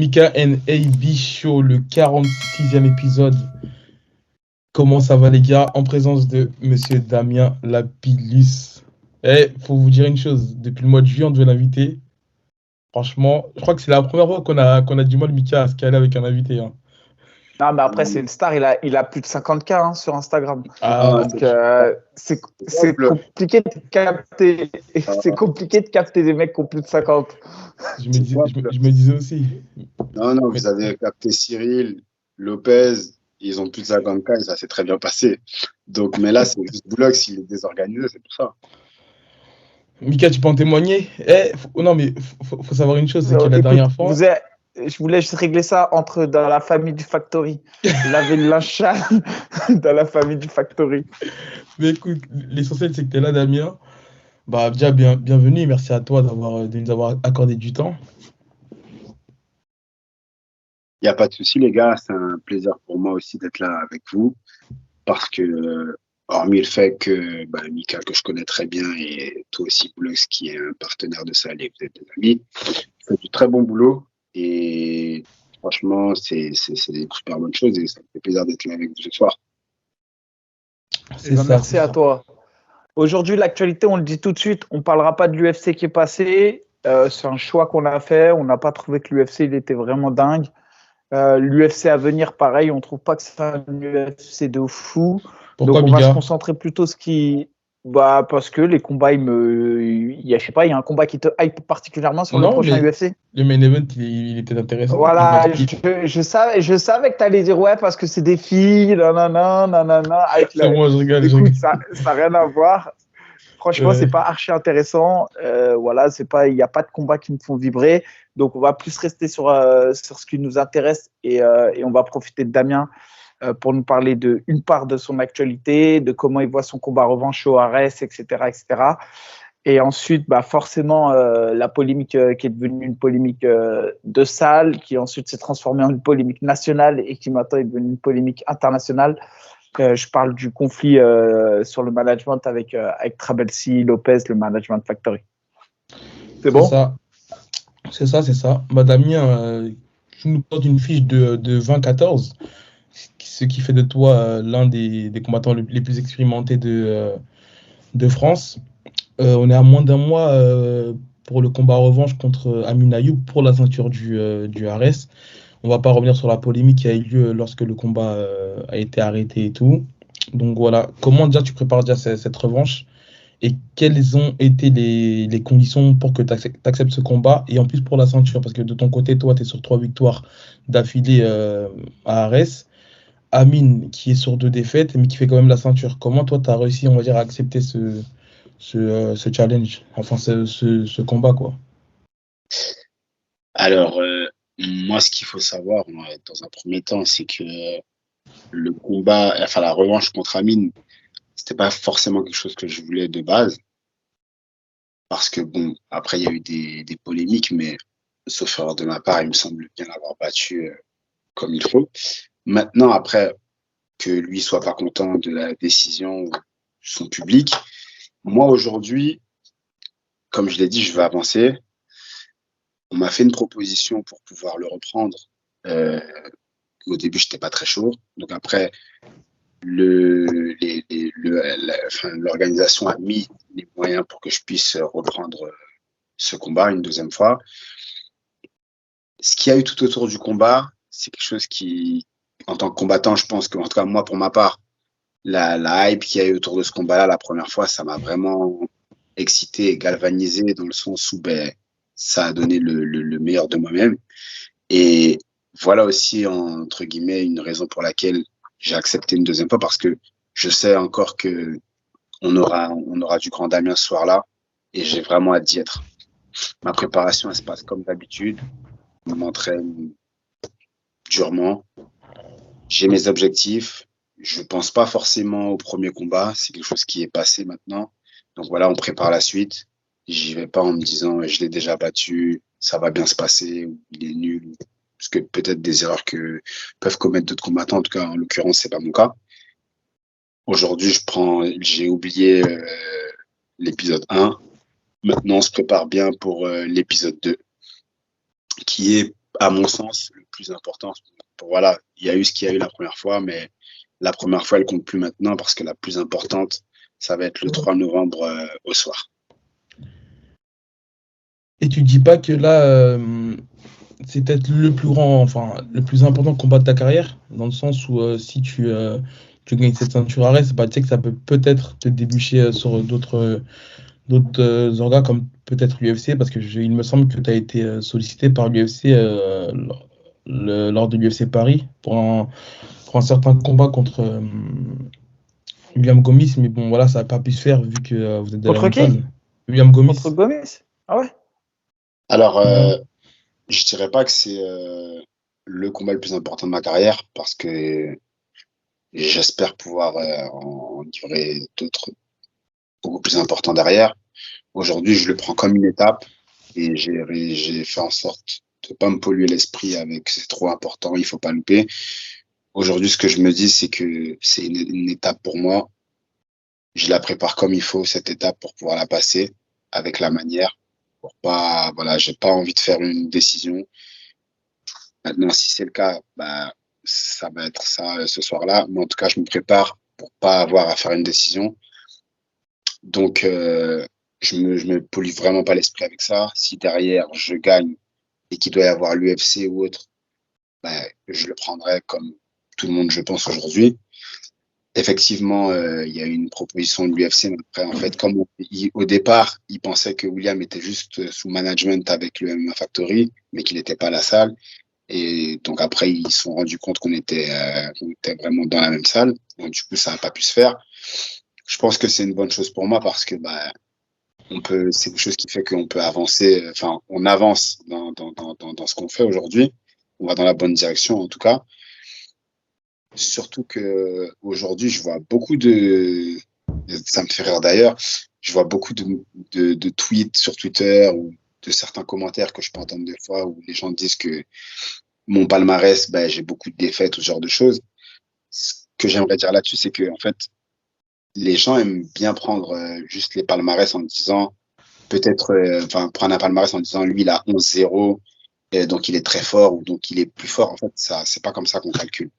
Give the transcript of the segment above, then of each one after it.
Mika and AB Show, le 46e épisode. Comment ça va les gars? En présence de Monsieur Damien Lapillus. Faut vous dire une chose, depuis le mois de juillet, on devait l'inviter. Franchement, je crois que c'est la première fois qu'on a du mal, Mika, à se caler avec un invité. Hein. Non, mais après, c'est une star, il a plus de 50K hein, sur Instagram. Ah, donc, c'est compliqué de capter. C'est compliqué de capter des mecs qui ont plus de 50. je me disais aussi. Non, vous avez capté Cyril, Lopez, ils ont plus de 50K et ça s'est très bien passé. Donc, mais là, c'est juste Boulogne, s'il est désorganisé, c'est pour ça. Mika, tu peux en témoigner? Non, mais faut savoir une chose, c'est que la dernière fois. Je voulais juste régler ça dans la famille du Factory. Laver le linge sale dans la famille du Factory. Mais écoute, l'essentiel, c'est que tu es là, Damien. Bah, déjà, bienvenue et merci à toi de nous avoir accordé du temps. Il n'y a pas de souci, les gars. C'est un plaisir pour moi aussi d'être là avec vous. Parce que, hormis le fait que Mika, que je connais très bien, et toi aussi, Boulox, qui est un partenaire de Sal et vous êtes des amis, vous faites du très bon boulot. Et franchement, c'est une super bonne chose et ça me fait plaisir d'être là avec vous ce soir. Merci à toi. Aujourd'hui, l'actualité, on le dit tout de suite, on ne parlera pas de l'UFC qui est passé. C'est un choix qu'on a fait. On n'a pas trouvé que l'UFC il était vraiment dingue. L'UFC à venir, pareil, on ne trouve pas que c'est un UFC de fou. Pourquoi, donc, on va se concentrer plutôt sur ce qui. Parce que les combats, je sais pas, il y a un combat qui te hype particulièrement sur le prochain UFC. Le main event, il était intéressant. Voilà, je savais que tu allais dire ouais, parce que c'est des filles, nanana. Moi, je rigole. Écoute, ça n'a rien à voir. Franchement, c'est pas archi intéressant. Voilà, il n'y a pas de combats qui me font vibrer. Donc, on va plus rester sur ce qui nous intéresse et on va profiter de Damien pour nous parler d'une part de son actualité, de comment il voit son combat revanche au Ares, etc., etc. Et ensuite, forcément, la polémique qui est devenue une polémique de salle, qui ensuite s'est transformée en une polémique nationale et qui maintenant est devenue une polémique internationale. Je parle du conflit sur le management avec Trabelsi Lopez, le Management Factory. C'est bon? C'est ça. Damien, tu nous portes une fiche de 20-14, ce qui fait de toi l'un des combattants les plus expérimentés de France. On est à moins d'un mois pour le combat revanche contre Amin Ayoub pour la ceinture du Ares. On va pas revenir sur la polémique qui a eu lieu lorsque le combat a été arrêté et tout. Donc voilà, comment déjà tu prépares déjà cette revanche et quelles ont été les conditions pour que tu acceptes ce combat et en plus pour la ceinture, parce que de ton côté, toi, tu es sur 3 victoires d'affilée à Ares. Amin qui est sur 2 défaites mais qui fait quand même la ceinture. Comment toi, tu as réussi, on va dire, à accepter ce challenge, enfin ce combat, quoi? Alors, moi, ce qu'il faut savoir dans un premier temps, c'est que le combat, enfin la revanche contre Amin, c'était pas forcément quelque chose que je voulais de base. Parce que bon, après, il y a eu des polémiques, mais sauf erreur de ma part, il me semble bien l'avoir battu comme il faut. Maintenant, après, que lui soit pas content de la décision de son public, moi, aujourd'hui, comme je l'ai dit, je vais avancer. On m'a fait une proposition pour pouvoir le reprendre. Au début, j'étais pas très chaud. Donc après, l'organisation a mis les moyens pour que je puisse reprendre ce combat une deuxième fois. Ce qu'il y a eu tout autour du combat, c'est quelque chose qui, en tant que combattant, je pense que, en tout cas, moi, pour ma part, la hype qu'il y a eu autour de ce combat-là, la première fois, ça m'a vraiment excité et galvanisé dans le sens où ça a donné le meilleur de moi-même. Et voilà aussi, entre guillemets, une raison pour laquelle j'ai accepté une deuxième fois, parce que je sais encore que on aura du grand Damien ce soir-là et j'ai vraiment hâte d'y être. Ma préparation, elle se passe comme d'habitude. Je m'entraîne durement. J'ai mes objectifs. Je pense pas forcément au premier combat. C'est quelque chose qui est passé maintenant. Donc voilà, on prépare la suite. J'y vais pas en me disant je l'ai déjà battu, ça va bien se passer, ou il est nul. Parce que peut-être des erreurs que peuvent commettre d'autres combattants. En tout cas, en l'occurrence, c'est pas mon cas. Aujourd'hui, j'ai oublié l'épisode 1. Maintenant, on se prépare bien pour l'épisode 2, qui est à mon sens, le plus important. Voilà, il y a eu ce qu'il y a eu la première fois, mais la première fois, elle compte plus maintenant parce que la plus importante, ça va être le 3 novembre au soir. Et tu dis pas que là, c'est peut-être le plus grand, enfin, le plus important combat de ta carrière, dans le sens où si tu gagnes cette ceinture arrêt, c'est pas, tu sais que ça peut peut-être te déboucher sur d'autres orgas comme peut-être l'UFC, parce que il me semble que tu as été sollicité par l'UFC lors de l'UFC Paris pour un certain combat contre William Gomis, mais bon, voilà, ça n'a pas pu se faire vu que vous êtes de la Contre même qui? salle. William Gomis. Contre Gomis? Ah ouais? Alors, Ouais. je dirais pas que c'est le combat le plus important de ma carrière parce que j'espère pouvoir en livrer d'autres beaucoup plus importants derrière. Aujourd'hui, je le prends comme une étape et j'ai fait en sorte de pas me polluer l'esprit avec c'est trop important, il faut pas louper. Aujourd'hui, ce que je me dis, c'est que c'est une étape pour moi. Je la prépare comme il faut, cette étape, pour pouvoir la passer avec la manière. Pour pas, voilà, j'ai pas envie de faire une décision. Maintenant, si c'est le cas, bah, ça va être ça ce soir-là. Mais en tout cas, je me prépare pour pas avoir à faire une décision. Donc, je me pollue vraiment pas l'esprit avec ça. Si derrière, je gagne et qu'il doit y avoir l'UFC ou autre, bah, je le prendrai comme tout le monde, je pense, aujourd'hui. Effectivement, il y a eu une proposition de l'UFC, mais après, en fait, comme au départ, ils pensaient que William était juste sous management avec le MMA Factory, mais qu'il n'était pas à la salle. Et donc après, ils se sont rendus compte qu'on était vraiment dans la même salle. Donc du coup, ça n'a pas pu se faire. Je pense que c'est une bonne chose pour moi parce que bah, c'est quelque chose qui fait qu'on peut avancer, enfin, on avance dans ce qu'on fait aujourd'hui. On va dans la bonne direction, en tout cas. Surtout que aujourd'hui, je vois beaucoup ça me fait rire d'ailleurs, je vois beaucoup de tweets sur Twitter ou de certains commentaires que je peux entendre des fois où les gens disent que mon palmarès, ben, j'ai beaucoup de défaites ou ce genre de choses. Ce que j'aimerais dire là-dessus, c'est que en fait, les gens aiment bien prendre juste les palmarès en disant, peut-être, enfin, prendre un palmarès en disant, lui, il a 11-0, donc il est très fort ou donc il est plus fort. En fait, ça, c'est pas comme ça qu'on calcule.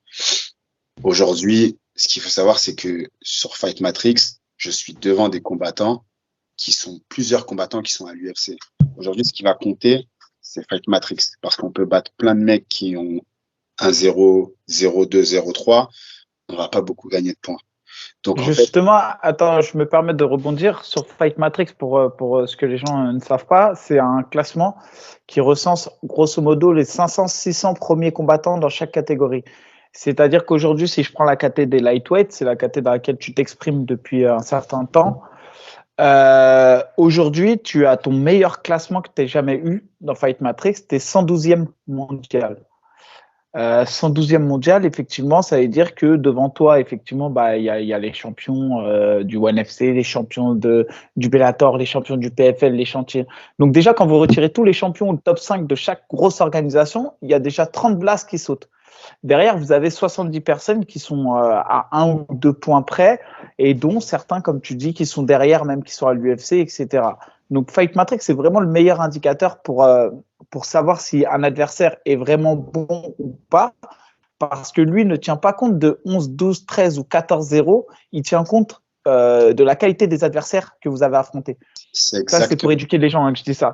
Aujourd'hui, ce qu'il faut savoir, c'est que sur Fight Matrix, je suis devant des combattants plusieurs combattants qui sont à l'UFC. Aujourd'hui, ce qui va compter, c'est Fight Matrix. Parce qu'on peut battre plein de mecs qui ont 1-0, 0-2, 0-3. On va pas beaucoup gagner de points. Donc, en fait, Justement, attends, je me permets de rebondir sur Fight Matrix pour ce que les gens ne savent pas. C'est un classement qui recense grosso modo les 500-600 premiers combattants dans chaque catégorie. C'est-à-dire qu'aujourd'hui, si je prends la catégorie des lightweight, c'est la catégorie dans laquelle tu t'exprimes depuis un certain temps. Aujourd'hui, tu as ton meilleur classement que tu aies jamais eu dans Fight Matrix, tu es 112e mondial. 112e mondial, effectivement, ça veut dire que devant toi, effectivement, bah, y a les champions du ONE FC, les champions du Bellator, les champions du PFL, les champions. Donc déjà, quand vous retirez tous les champions au top 5 de chaque grosse organisation, il y a déjà 30 places qui sautent. Derrière, vous avez 70 personnes qui sont à 1 ou 2 points près, et dont certains, comme tu dis, qui sont derrière, même qui sont à l'UFC, etc. Donc Fight Matrix, c'est vraiment le meilleur indicateur pour savoir si un adversaire est vraiment bon ou pas, parce que lui ne tient pas compte de 11, 12, 13 ou 14-0, il tient compte de la qualité des adversaires que vous avez affrontés. Ça, c'est pour éduquer les gens que je dis ça.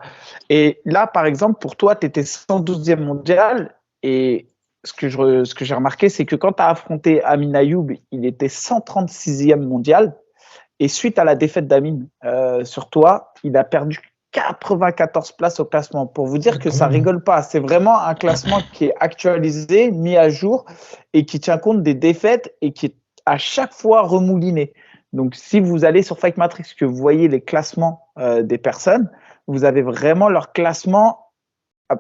Et là, par exemple, pour toi, tu étais 112e mondial, et ce que j'ai remarqué, c'est que quand tu as affronté Amin Ayoub, il était 136e mondial. Et suite à la défaite d'Amin sur toi, il a perdu 94 places au classement. Pour vous dire que ça rigole pas. C'est vraiment un classement qui est actualisé, mis à jour et qui tient compte des défaites et qui est à chaque fois remouliné. Donc, si vous allez sur Fight Matrix, que vous voyez les classements des personnes, vous avez vraiment leur classement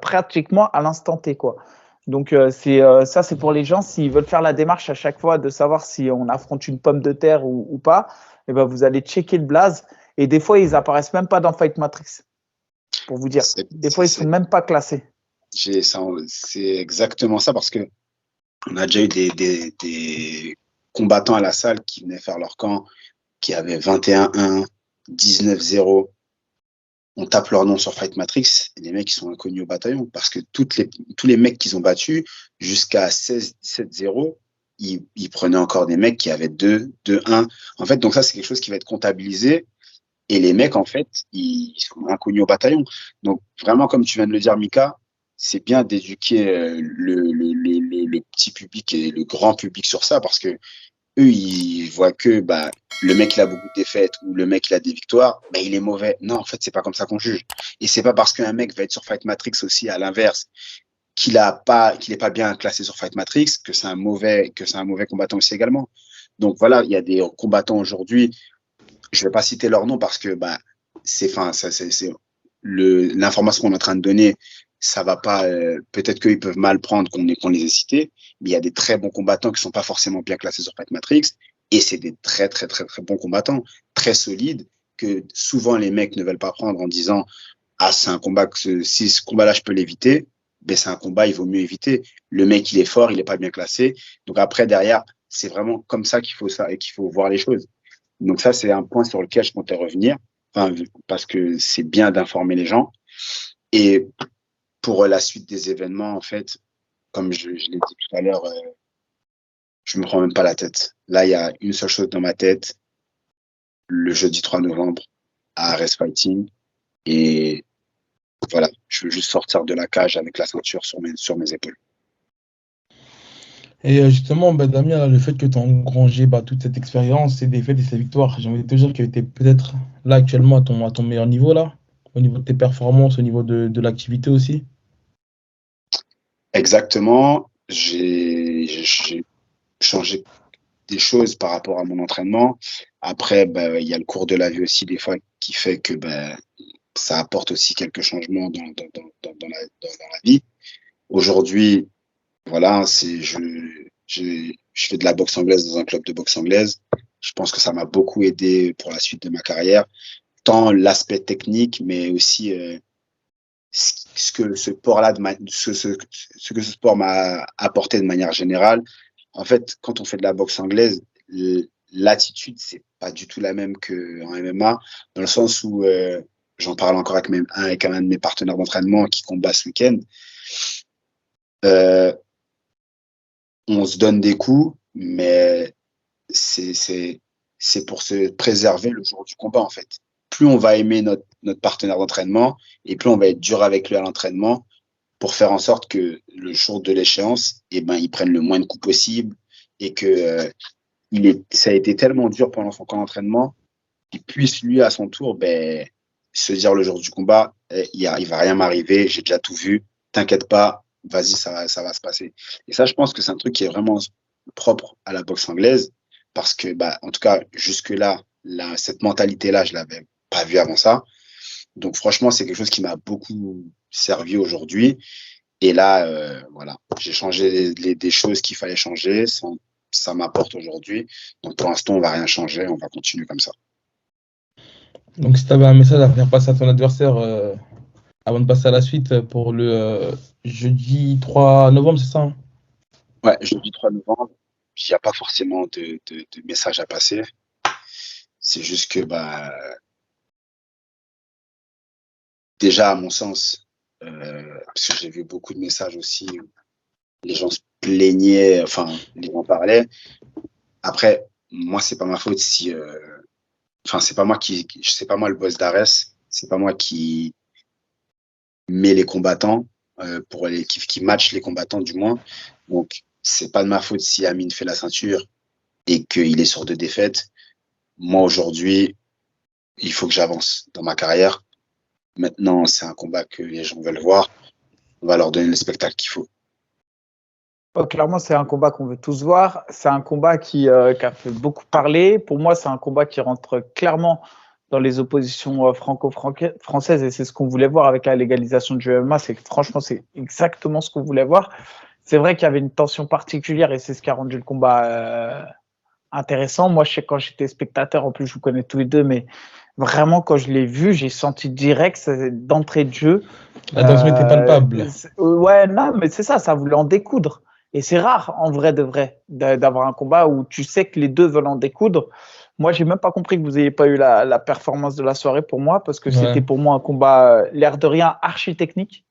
pratiquement à l'instant T, quoi. Donc, ça, c'est pour les gens, s'ils veulent faire la démarche à chaque fois de savoir si on affronte une pomme de terre ou pas, et ben, vous allez checker le blaze. Et des fois, ils apparaissent même pas dans Fight Matrix, pour vous dire. Des fois, ils sont même pas classés. C'est exactement ça, parce que on a déjà eu des combattants à la salle qui venaient faire leur camp, qui avaient 21-1, 19-0. on tape leur nom sur Fight Matrix, et les mecs, ils sont inconnus au bataillon. Parce que tous les mecs qu'ils ont battus, jusqu'à 16-17-0, ils prenaient encore des mecs qui avaient 2-1. En fait, donc ça, c'est quelque chose qui va être comptabilisé. Et les mecs, en fait, ils sont inconnus au bataillon. Donc, vraiment, comme tu viens de le dire, Mika, c'est bien d'éduquer le petit public et le grand public sur ça, parce que eux, ils voient que le mec, il a beaucoup de défaites ou le mec, il a des victoires, mais il est mauvais. Non, en fait, c'est pas comme ça qu'on juge. Et c'est pas parce qu'un mec va être sur Fight Matrix aussi, à l'inverse, qu'il est pas bien classé sur Fight Matrix, que c'est un mauvais combattant aussi également. Donc voilà, il y a des combattants aujourd'hui, je vais pas citer leur nom parce que l'information qu'on est en train de donner, ça va pas, peut-être qu'ils peuvent mal prendre qu'on les ait cités, mais il y a des très bons combattants qui sont pas forcément bien classés sur Fight Matrix, et c'est des très très très très bons combattants, très solides, que souvent les mecs ne veulent pas prendre en disant c'est un combat si ce combat-là je peux l'éviter, ben c'est un combat, il vaut mieux éviter. Le mec il est fort, il est pas bien classé, donc après derrière c'est vraiment comme ça qu'il faut voir les choses. Donc ça c'est un point sur lequel je comptais revenir, parce que c'est bien d'informer les gens. Et pour la suite des événements, en fait, comme je l'ai dit tout à l'heure, je me prends même pas la tête. Là, il y a une seule chose dans ma tête, le jeudi 3 novembre à Ares Fighting. Et voilà, je veux juste sortir de la cage avec la ceinture sur mes épaules. Et justement, Damien, là, le fait que tu as engrangé toute cette expérience, ces défaites et ces victoires, j'ai envie de te dire que tu es peut-être là actuellement à ton meilleur niveau, là, au niveau de tes performances, au niveau de l'activité aussi. Exactement. J'ai changé des choses par rapport à mon entraînement. Après, il y a le cours de la vie aussi, des fois, qui fait que ça apporte aussi quelques changements dans la vie. Aujourd'hui, voilà, je fais de la boxe anglaise dans un club de boxe anglaise. Je pense que ça m'a beaucoup aidé pour la suite de ma carrière, tant l'aspect technique, mais aussi ce que ce sport-là, ce que ce sport m'a apporté de manière générale. En fait, quand on fait de la boxe anglaise, l'attitude, c'est pas du tout la même qu'en MMA, dans le sens où j'en parle encore avec un de mes partenaires d'entraînement qui combat ce week-end. On se donne des coups, mais c'est pour se préserver le jour du combat, en fait. Plus on va aimer notre partenaire d'entraînement et plus on va être dur avec lui à l'entraînement pour faire en sorte que le jour de l'échéance, il prenne le moins de coups possible et que ça a été tellement dur pendant son camp d'entraînement qu'il puisse lui à son tour se dire le jour du combat, il va rien m'arriver, j'ai déjà tout vu, t'inquiète pas, vas-y, ça va se passer. Et ça, je pense que c'est un truc qui est vraiment propre à la boxe anglaise parce que, en tout cas, jusque-là, cette mentalité-là, je l'avais pas vue avant ça. Donc, franchement, c'est quelque chose qui m'a beaucoup servi aujourd'hui. Et là, voilà, j'ai changé des choses qu'il fallait changer. Ça m'apporte aujourd'hui. Donc, pour l'instant, on va rien changer. On va continuer comme ça. Donc, si tu avais un message à faire passer à ton adversaire avant de passer à la suite pour le jeudi 3 novembre, c'est ça, hein? Ouais, jeudi 3 novembre, il n'y a pas forcément de message à passer. C'est juste que, déjà, à mon sens, parce que j'ai vu beaucoup de messages aussi où les gens se plaignaient, enfin, les gens parlaient. Après, moi, c'est pas ma faute si, c'est pas moi c'est pas moi le boss d'Ares, c'est pas moi qui met les combattants qui match les combattants du moins. Donc, c'est pas de ma faute si Amine fait la ceinture et qu'il est sur 2 défaites. Moi, aujourd'hui, il faut que j'avance dans ma carrière. Maintenant, c'est un combat que les gens veulent voir. On va leur donner le spectacle qu'il faut. Clairement, c'est un combat qu'on veut tous voir. C'est un combat qui a fait beaucoup parler. Pour moi, c'est un combat qui rentre clairement dans les oppositions franco-françaises et c'est ce qu'on voulait voir avec la légalisation du MMA. Franchement, c'est exactement ce qu'on voulait voir. C'est vrai qu'il y avait une tension particulière et c'est ce qui a rendu le combat intéressant. Moi, je sais quand j'étais spectateur, en plus, je vous connais tous les deux, mais vraiment, quand je l'ai vu, j'ai senti direct d'entrée de jeu. La tension était palpable. Ouais, non, mais c'est ça voulait en découdre. Et c'est rare, en vrai de vrai, d'avoir un combat où tu sais que les deux veulent en découdre. Moi, j'ai même pas compris que vous n'ayez pas eu la performance de la soirée pour moi, parce que c'était Ouais. pour moi un combat, l'air de rien, archi technique.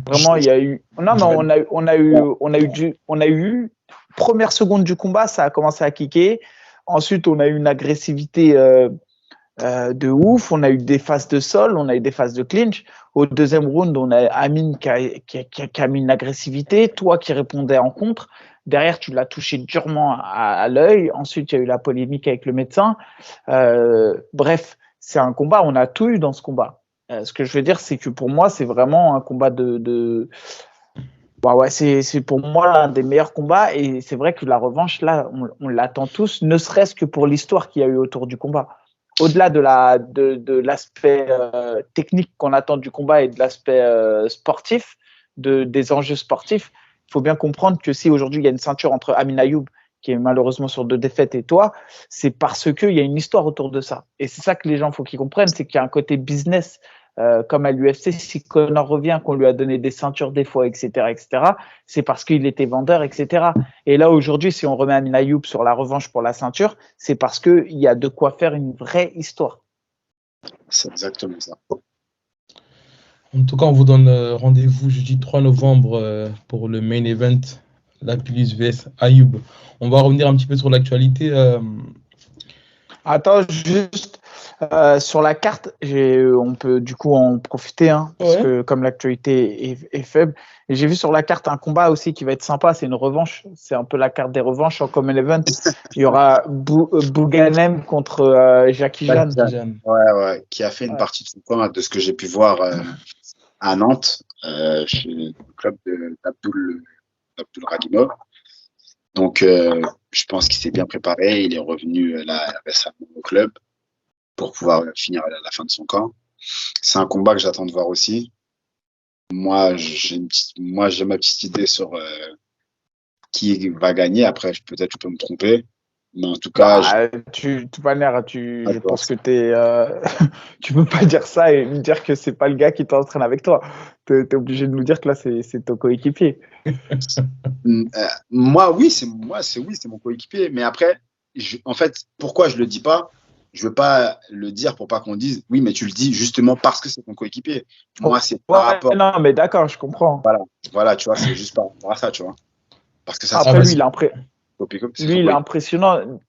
Vraiment, il y a eu. Non, mais on a eu. Première seconde du combat, ça a commencé à kicker. Ensuite, on a eu une agressivité de ouf. On a eu des phases de sol, on a eu des phases de clinch. Au deuxième round, on a Amine qui a mis une agressivité, toi qui répondais en contre. Derrière, tu l'as touché durement à l'œil. Ensuite, il y a eu la polémique avec le médecin. Bref, c'est un combat. On a tout eu dans ce combat. Ce que je veux dire, c'est que pour moi, c'est vraiment un combat de... Bah ouais, c'est pour moi l'un des meilleurs combats. Et c'est vrai que la revanche, là, on l'attend tous, ne serait-ce que pour l'histoire qu'il y a eu autour du combat. Au-delà de l'aspect technique qu'on attend du combat et de l'aspect sportif, des enjeux sportifs, il faut bien comprendre que si aujourd'hui il y a une ceinture entre Amin Ayoub, qui est malheureusement sur 2 défaites, et toi, c'est parce qu'il y a une histoire autour de ça. Et c'est ça que les gens, faut qu'ils comprennent, c'est qu'il y a un côté business, comme à l'UFC, si Conor revient, qu'on lui a donné des ceintures des fois, etc., c'est parce qu'il était vendeur, etc. Et là, aujourd'hui, si on remet Amin Ayoub sur la revanche pour la ceinture, c'est parce qu'il y a de quoi faire une vraie histoire. C'est exactement ça. En tout cas, on vous donne rendez-vous jeudi 3 novembre pour le main event, Lapillus vs Ayoub. On va revenir un petit peu sur l'actualité. Attends, juste sur la carte, on peut du coup en profiter, hein, parce Ouais. que comme l'actualité est faible. Et j'ai vu sur la carte un combat aussi qui va être sympa, c'est une revanche. C'est un peu la carte des revanches en common event. Il y aura Bouganem contre Jackie Jeanne. Ouais, qui a fait une Ouais. partie de son camp, de ce que j'ai pu voir à Nantes, chez le club d'Abdoul Ragimov. Donc, je pense qu'il s'est bien préparé. Il est revenu là récemment au club pour pouvoir finir à la fin de son camp. C'est un combat que j'attends de voir aussi. Moi, j'ai ma petite idée sur qui va gagner. Après, peut-être je peux me tromper. Mais en tout cas, De toute manière, je pense que tu peux pas dire ça et me dire que c'est pas le gars qui t'entraîne avec toi. T'es obligé de nous dire que là, c'est ton coéquipier. Moi, oui, c'est mon coéquipier. Mais après, en fait, pourquoi je le dis pas? Je veux pas le dire pour pas qu'on dise oui, mais tu le dis justement parce que c'est ton coéquipier. Moi, c'est par rapport. Non, mais d'accord, je comprends. Voilà, tu vois, c'est juste par rapport à ça, tu vois. Parce que ça, Après, lui, c'est son il est impressionnant.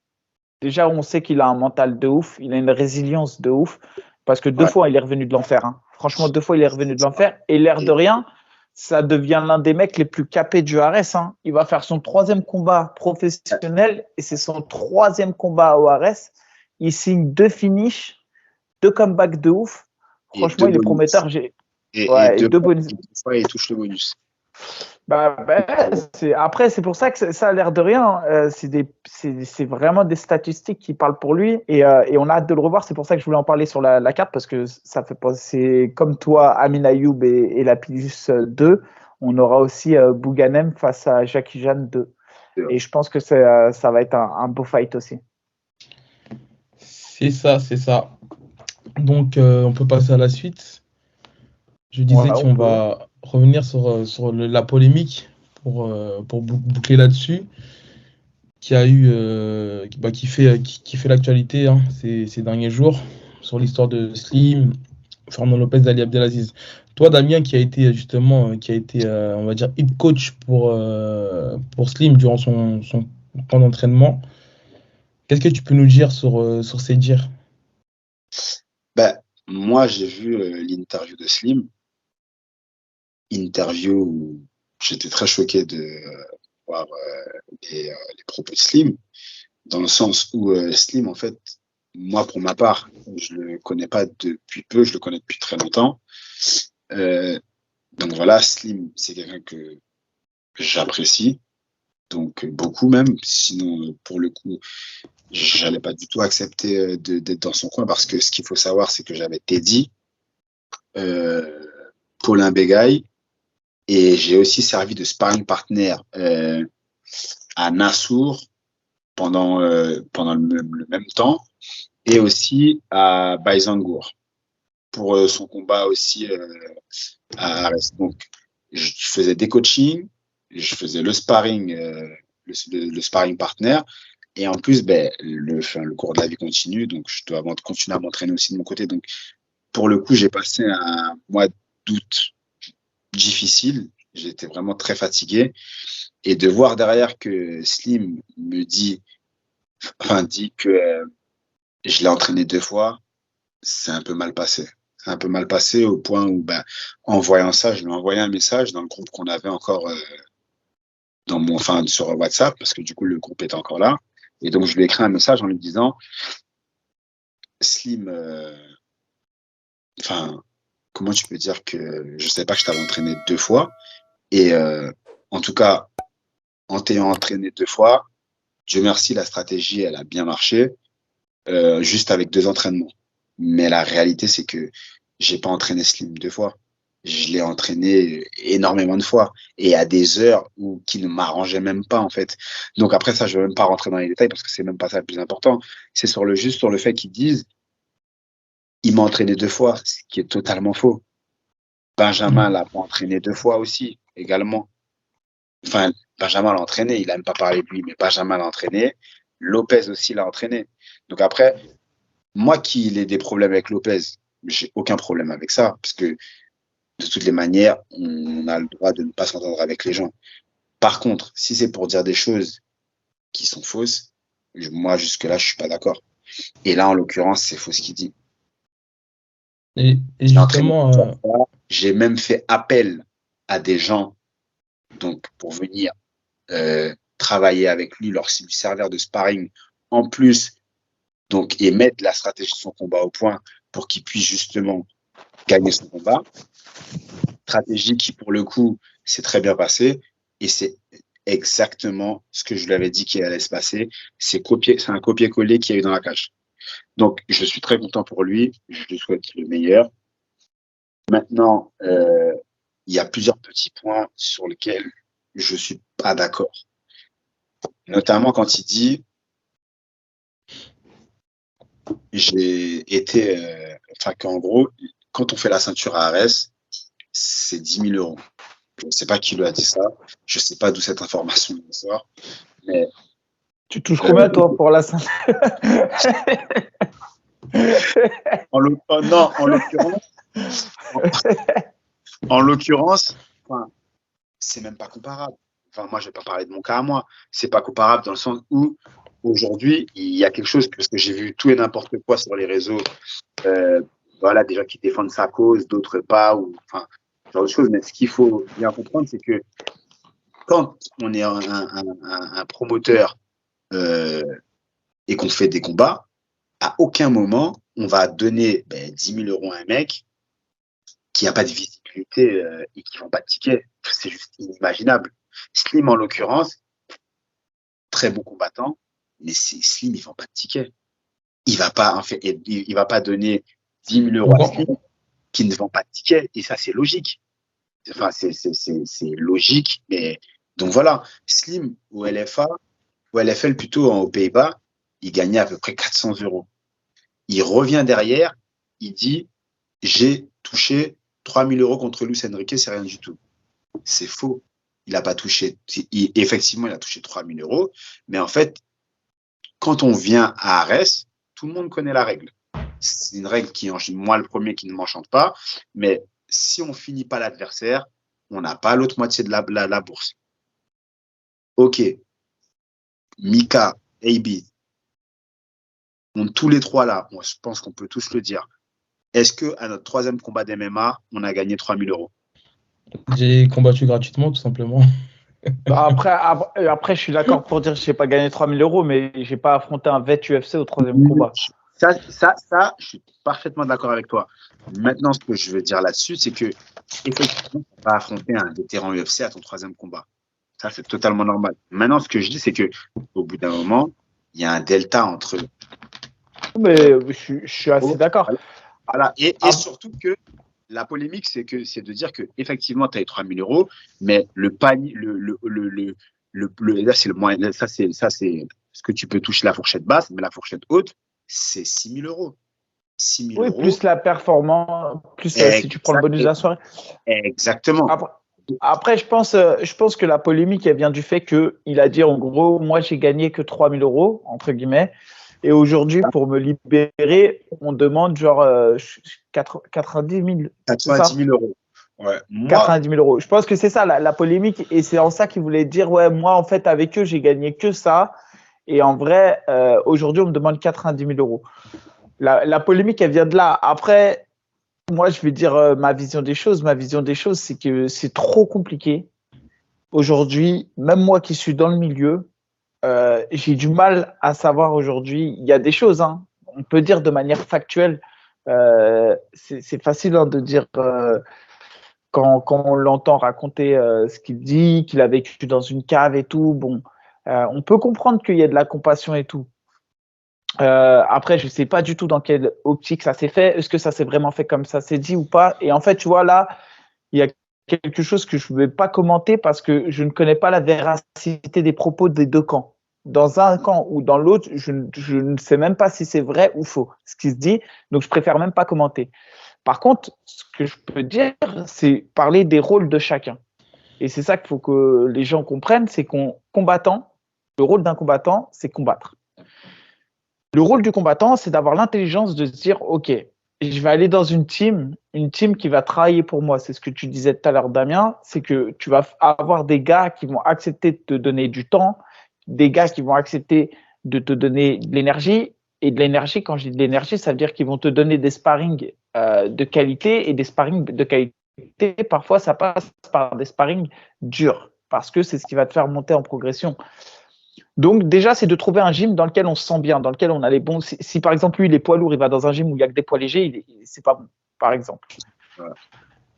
Déjà, on sait qu'il a un mental de ouf, il a une résilience de ouf, parce que 2 fois, il est revenu de l'enfer. Hein. Franchement, 2 fois, il est revenu de l'enfer. Et l'air de rien, ça devient l'un des mecs les plus capés du Ares. Hein. Il va faire son 3e combat professionnel et c'est son 3e combat au Ares. Il signe 2 finishes, 2 comebacks de ouf. Franchement, il est prometteur. Et 2 bonus. Fois, il touche le bonus. Après, c'est pour ça que ça a l'air de rien. C'est vraiment des statistiques qui parlent pour lui et on a hâte de le revoir. C'est pour ça que je voulais en parler sur la carte parce que ça fait penser, comme toi, Amin Ayoub et Lapillus 2. On aura aussi Bouganem face à Jackie Jeanne 2. Et je pense que ça va être un beau fight aussi. C'est ça. Donc, on peut passer à la suite. Je disais qu'on va revenir sur la polémique pour boucler là-dessus, qui a eu, qui fait l'actualité ces derniers jours sur l'histoire de Slim, Fernand Lopez, Ali Abdelaziz. Toi, Damien, qui a été on va dire, hit coach pour Slim durant son camp d'entraînement, qu'est-ce que tu peux nous dire sur ces dires? Moi, j'ai vu l'interview de Slim. Interview où j'étais très choqué de voir les propos de Slim, dans le sens où Slim, en fait, moi, pour ma part, je le connais pas depuis peu, je le connais depuis très longtemps. Donc voilà, Slim, c'est quelqu'un que j'apprécie, donc beaucoup même. Sinon, pour le coup, j'allais pas du tout accepter d'être dans son coin parce que ce qu'il faut savoir, c'est que j'avais Teddy, Paulin Bégaï, et j'ai aussi servi de sparring partner à Nassour pendant le même temps, et aussi à Baïzangour pour son combat aussi à Arès. Donc, je faisais des coachings, je faisais le sparring, le sparring partner, Et en plus, ben, le cours de la vie continue, donc je dois continuer à m'entraîner aussi de mon côté. Donc, pour le coup, j'ai passé un mois d'août difficile. J'étais vraiment très fatigué. Et de voir derrière que Slim dit que je l'ai entraîné 2 fois, c'est un peu mal passé. C'est un peu mal passé au point où, ben, en voyant ça, je lui ai envoyé un message dans le groupe qu'on avait encore sur WhatsApp, parce que du coup, le groupe était encore là. Et donc, je lui ai écrit un message en lui disant, Slim, comment tu peux dire que je sais pas que je t'avais entraîné 2 fois et en tout cas, en t'ayant entraîné 2 fois, Dieu merci, la stratégie, elle a bien marché, juste avec 2 entraînements. Mais la réalité, c'est que j'ai pas entraîné Slim 2 fois. Je l'ai entraîné énormément de fois et à des heures qui ne m'arrangeaient même pas, en fait. Donc après ça, je vais même pas rentrer dans les détails parce que c'est même pas ça le plus important. C'est juste sur le fait qu'ils disent, il m'a entraîné 2 fois, ce qui est totalement faux. Benjamin l'a entraîné 2 fois aussi, également. Enfin, Benjamin l'a entraîné, il n'aime pas parler de lui, mais Benjamin l'a entraîné. Lopez aussi l'a entraîné. Donc après, moi qui ai des problèmes avec Lopez, j'ai aucun problème avec ça, parce que de toutes les manières, on a le droit de ne pas s'entendre avec les gens. Par contre, si c'est pour dire des choses qui sont fausses, moi jusque-là, je suis pas d'accord. Et là, en l'occurrence, c'est faux ce qu'il dit. Et justement, J'ai même fait appel à des gens donc pour venir travailler avec lui, lui servir de sparring en plus, donc, et mettre la stratégie de son combat au point pour qu'il puisse justement gagner son combat. Stratégie qui, pour le coup, s'est très bien passée et c'est exactement ce que je lui avais dit qu'il allait se passer. C'est un copier-coller qu'il y a eu dans la cage. Donc, je suis très content pour lui. Je lui souhaite le meilleur. Maintenant, il y a plusieurs petits points sur lesquels je suis pas d'accord. Notamment quand il dit qu'en gros, quand on fait la ceinture à Arès, c'est 10 000 euros. Je ne sais pas qui lui a dit ça. Je ne sais pas d'où cette information sort. Mais tu touches combien, toi, pour la ceinture? Non, en l'occurrence, c'est même pas comparable. Enfin, moi, je vais pas parler de mon cas à moi. C'est pas comparable dans le sens où aujourd'hui, il y a quelque chose, parce que j'ai vu tout et n'importe quoi sur les réseaux. Voilà, des gens qui défendent sa cause, d'autres pas, ou enfin, genre de choses. Mais ce qu'il faut bien comprendre, c'est que quand on est un promoteur et qu'on fait des combats, à aucun moment on va donner 10 000 euros à un mec qui n'a pas de visibilité et qui ne vend pas de ticket. C'est juste inimaginable. Slim, en l'occurrence, très bon combattant, mais Slim, il ne vend pas de ticket. Il va pas donner 10 000 euros à Slim qui ne vend pas de ticket. Et ça, c'est logique. Enfin, c'est logique. Mais donc voilà, Slim au LFA, au LFL plutôt aux Pays-Bas, il gagnait à peu près 400 euros. Il revient derrière, il dit j'ai touché 3 000 euros contre Luis Enrique, c'est rien du tout. C'est faux. Il n'a pas touché. Effectivement, il a touché 3 000 euros. Mais en fait, quand on vient à Arès, tout le monde connaît la règle. C'est une règle moi, le premier, qui ne m'enchante pas. Mais si on ne finit pas l'adversaire, on n'a pas l'autre moitié de la bourse. OK. Mika, AB, tous les trois là, je pense qu'on peut tous le dire. Est-ce qu'à notre 3e combat d'MMA, on a gagné 3 000 euros? J'ai combattu gratuitement, tout simplement. Après, je suis d'accord pour dire que je n'ai pas gagné 3 000 euros, mais je n'ai pas affronté un vet UFC au 3e combat. Ça, je suis parfaitement d'accord avec toi. Maintenant, ce que je veux dire là-dessus, c'est que effectivement, tu vas affronter un vétéran UFC à ton 3e combat. Ça, c'est totalement normal. Maintenant, ce que je dis, c'est que au bout d'un moment, il y a un delta entre. Mais je suis assez d'accord. Voilà. Et surtout que la polémique, c'est de dire que effectivement, tu as eu 3 000 euros, mais le panier, là, c'est le moyen. Ça, c'est ce que tu peux toucher, la fourchette basse, mais la fourchette haute, c'est 6 000 euros. 6 000 oui, euros. Plus la performance, plus si tu prends le bonus de la soirée. Exactement. Après, je pense que la polémique, elle vient du fait qu'il a dit, en gros, moi, j'ai gagné que 3 000 euros, entre guillemets. Et aujourd'hui, pour me libérer, on demande genre 90 000, c'est 90 ça? 000 euros. Ouais. Moi, 90 000 euros. Je pense que c'est ça la polémique. Et c'est en ça qu'il voulait dire, ouais, moi, en fait, avec eux, j'ai gagné que ça. Et en vrai, aujourd'hui, on me demande 90 000 euros. La polémique, elle vient de là. Après, moi, je vais dire ma vision des choses. Ma vision des choses, c'est que c'est trop compliqué. Aujourd'hui, même moi qui suis dans le milieu, j'ai du mal à savoir aujourd'hui. Il y a des choses, hein, on peut dire de manière factuelle. C'est facile hein, de dire quand on l'entend raconter ce qu'il dit, qu'il a vécu dans une cave et tout. Bon, on peut comprendre qu'il y a de la compassion et tout. Après, je sais pas du tout dans quelle optique ça s'est fait. Est-ce que ça s'est vraiment fait comme ça s'est dit ou pas? Et en fait, tu vois, là, il y a quelque chose que je ne vais pas commenter parce que je ne connais pas la véracité des propos des deux camps. Dans un camp ou dans l'autre, je ne sais même pas si c'est vrai ou faux ce qui se dit, donc je préfère même pas commenter. Par contre, ce que je peux dire, c'est parler des rôles de chacun. Et c'est ça qu'il faut que les gens comprennent, c'est qu'on combattant, le rôle d'un combattant, c'est combattre. Le rôle du combattant, c'est d'avoir l'intelligence de se dire, OK, je vais aller dans une team qui va travailler pour moi. C'est ce que tu disais tout à l'heure, Damien, c'est que tu vas avoir des gars qui vont accepter de te donner du temps, des gars qui vont accepter de te donner de l'énergie. Et de l'énergie, quand je dis de l'énergie, ça veut dire qu'ils vont te donner des sparring de qualité. Et des sparring de qualité, parfois, ça passe par des sparring durs, parce que c'est ce qui va te faire monter en progression. Donc déjà, c'est de trouver un gym dans lequel on se sent bien, dans lequel on a les bons. Si par exemple, lui, il est poids lourd, il va dans un gym où il y a que des poids légers, c'est pas bon, par exemple. Ouais.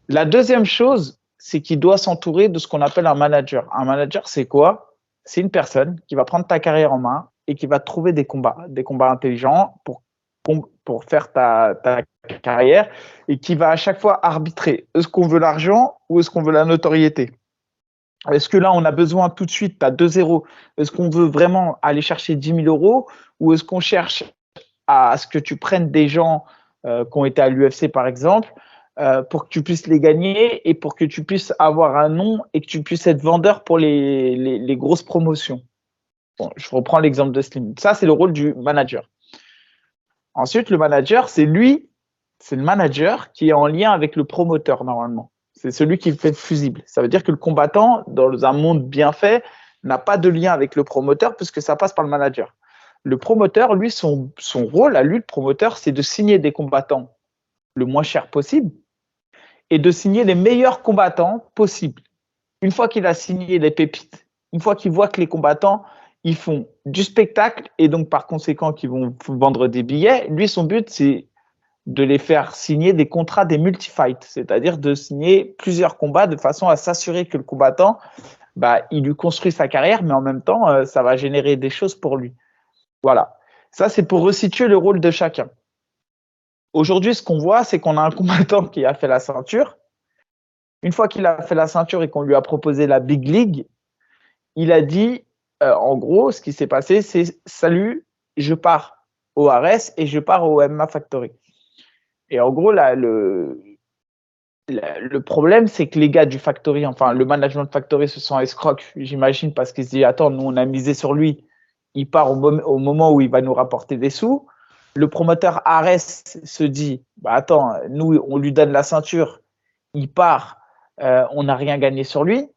La deuxième chose, c'est qu'il doit s'entourer de ce qu'on appelle un manager. Un manager, c'est quoi? C'est une personne qui va prendre ta carrière en main et qui va te trouver des combats intelligents pour faire ta carrière et qui va à chaque fois arbitrer. Est-ce qu'on veut l'argent ou est-ce qu'on veut la notoriété? Est-ce que là, on a besoin tout de suite, tu as 2-0, est-ce qu'on veut vraiment aller chercher 10 000 euros ou est-ce qu'on cherche à ce que tu prennes des gens qui ont été à l'UFC, par exemple, pour que tu puisses les gagner et pour que tu puisses avoir un nom et que tu puisses être vendeur pour les grosses promotions. Bon, je reprends l'exemple de Slim. Ça, c'est le rôle du manager. Ensuite, le manager, c'est le manager qui est en lien avec le promoteur, normalement. C'est celui qui le fait fusible. Ça veut dire que le combattant, dans un monde bien fait, n'a pas de lien avec le promoteur puisque ça passe par le manager. Le promoteur, lui, son rôle à lui, le promoteur, c'est de signer des combattants le moins cher possible et de signer les meilleurs combattants possibles. Une fois qu'il a signé les pépites, une fois qu'il voit que les combattants, ils font du spectacle et donc par conséquent qu'ils vont vendre des billets, lui, son but, c'est de les faire signer des contrats des multi-fights, c'est-à-dire de signer plusieurs combats de façon à s'assurer que le combattant, il lui construit sa carrière, mais en même temps, ça va générer des choses pour lui. Voilà. Ça, c'est pour resituer le rôle de chacun. Aujourd'hui, ce qu'on voit, c'est qu'on a un combattant qui a fait la ceinture. Une fois qu'il a fait la ceinture et qu'on lui a proposé la Big League, il a dit, en gros, ce qui s'est passé, c'est « Salut, je pars au ARES et je pars au MMA Factory ». Et en gros, là, le problème, c'est que les gars du Factory, enfin, le management de Factory se sont escrocs, j'imagine, parce qu'ils se disent, attends, nous, on a misé sur lui, il part au moment où il va nous rapporter des sous. Le promoteur Ares se dit, attends, nous, on lui donne la ceinture, il part, on n'a rien gagné sur lui.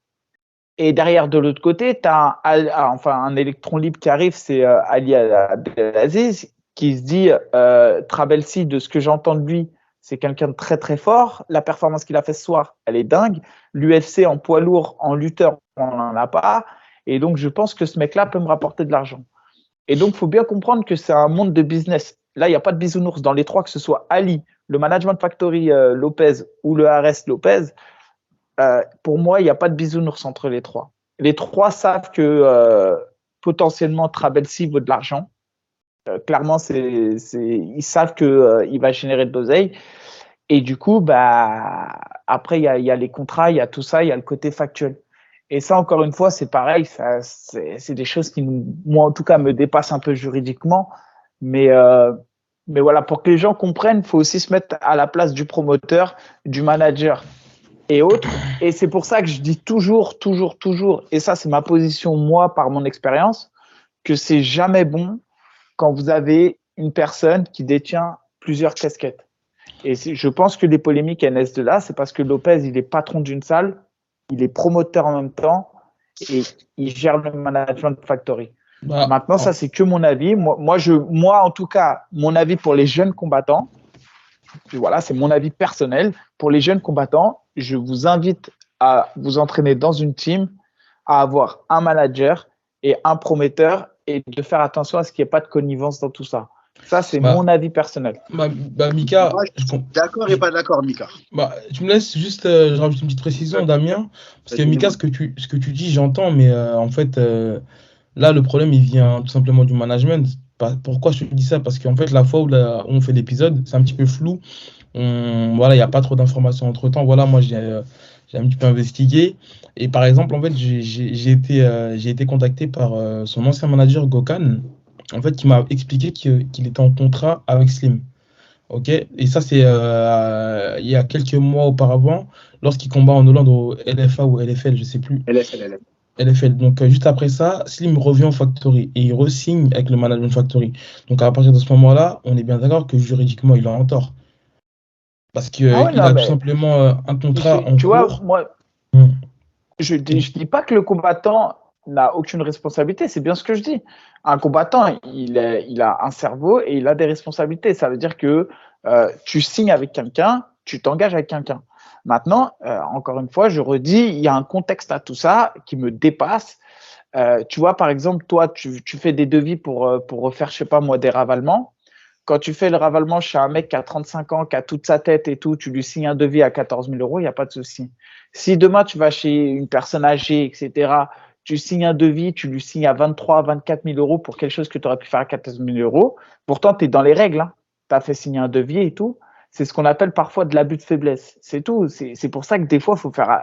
Et derrière, de l'autre côté, tu as un électron libre qui arrive, c'est Ali Abdelaziz, qui se dit, Trabelsi, de ce que j'entends de lui, c'est quelqu'un de très très fort. La performance qu'il a fait ce soir, elle est dingue. L'UFC en poids lourd, en lutteur, on n'en a pas. Et donc, je pense que ce mec-là peut me rapporter de l'argent. Et donc, il faut bien comprendre que c'est un monde de business. Là, il n'y a pas de bisounours dans les trois, que ce soit Ali, le Management Factory Lopez ou le Ares Lopez. Pour moi, il n'y a pas de bisounours entre les trois. Les trois savent que potentiellement Trabelsi vaut de l'argent. Clairement, ils savent qu'il va générer de l'oseille. Et du coup, après, il y a les contrats, il y a tout ça, il y a le côté factuel. Et ça, encore une fois, c'est pareil. C'est des choses qui, moi, en tout cas, me dépassent un peu juridiquement. Mais voilà, pour que les gens comprennent, il faut aussi se mettre à la place du promoteur, du manager. et autres. Et c'est pour ça que je dis toujours, et ça c'est ma position moi par mon expérience, que c'est jamais bon quand vous avez une personne qui détient plusieurs casquettes. Et je pense que les polémiques naissent de là, c'est parce que Lopez, il est patron d'une salle, il est promoteur en même temps et il gère le management factory. Maintenant, ça, c'est que mon avis. Moi, en tout cas, mon avis pour les jeunes combattants, voilà, c'est mon avis personnel. Pour les jeunes combattants, je vous invite à vous entraîner dans une team, à avoir un manager et un prometteur et de faire attention à ce qu'il n'y ait pas de connivence dans tout ça. Ça, c'est mon avis personnel. Mika, moi, je suis d'accord et pas d'accord, Mika. Tu me laisses juste, je rajoute une petite précision, Damien, parce que Mika, ce que tu dis, j'entends, mais en fait, là, le problème, il vient tout simplement du management. Pourquoi je te dis ça? Parce qu'en fait, la fois où on fait l'épisode, c'est un petit peu flou. Voilà, il n'y a pas trop d'informations entre-temps. Voilà, moi, j'ai un petit peu investigué. Et par exemple, en fait, j'ai été contacté par son ancien manager, Gokhan, en fait, qui m'a expliqué qu'il était en contrat avec Slim. Ok, et ça, c'est il y a quelques mois auparavant, lorsqu'il combat en Hollande au LFA ou LFL, je sais plus. LFL. Donc, juste après ça, Slim revient au Factory et il re-signe avec le Management Factory. Donc, à partir de ce moment-là, on est bien d'accord que juridiquement, il est en tort. Parce qu'il a tout simplement un contrat en cours. Tu vois, moi, je dis pas que le combattant n'a aucune responsabilité, c'est bien ce que je dis. Un combattant, il a un cerveau et il a des responsabilités. Ça veut dire que tu signes avec quelqu'un, tu t'engages avec quelqu'un. Maintenant, encore une fois, je redis, il y a un contexte à tout ça qui me dépasse. Tu vois, par exemple, toi, tu fais des devis pour refaire, je sais pas moi, des ravalements. Quand tu fais le ravalement chez un mec qui a 35 ans, qui a toute sa tête et tout, tu lui signes un devis à 14 000 euros, il n'y a pas de souci. Si demain tu vas chez une personne âgée, etc., tu signes un devis, tu lui signes à 23 000, 24 000 euros pour quelque chose que tu aurais pu faire à 14 000 euros, pourtant tu es dans les règles, hein. Tu as fait signer un devis et tout. C'est ce qu'on appelle parfois de l'abus de faiblesse. C'est tout. C'est pour ça que des fois, il faut faire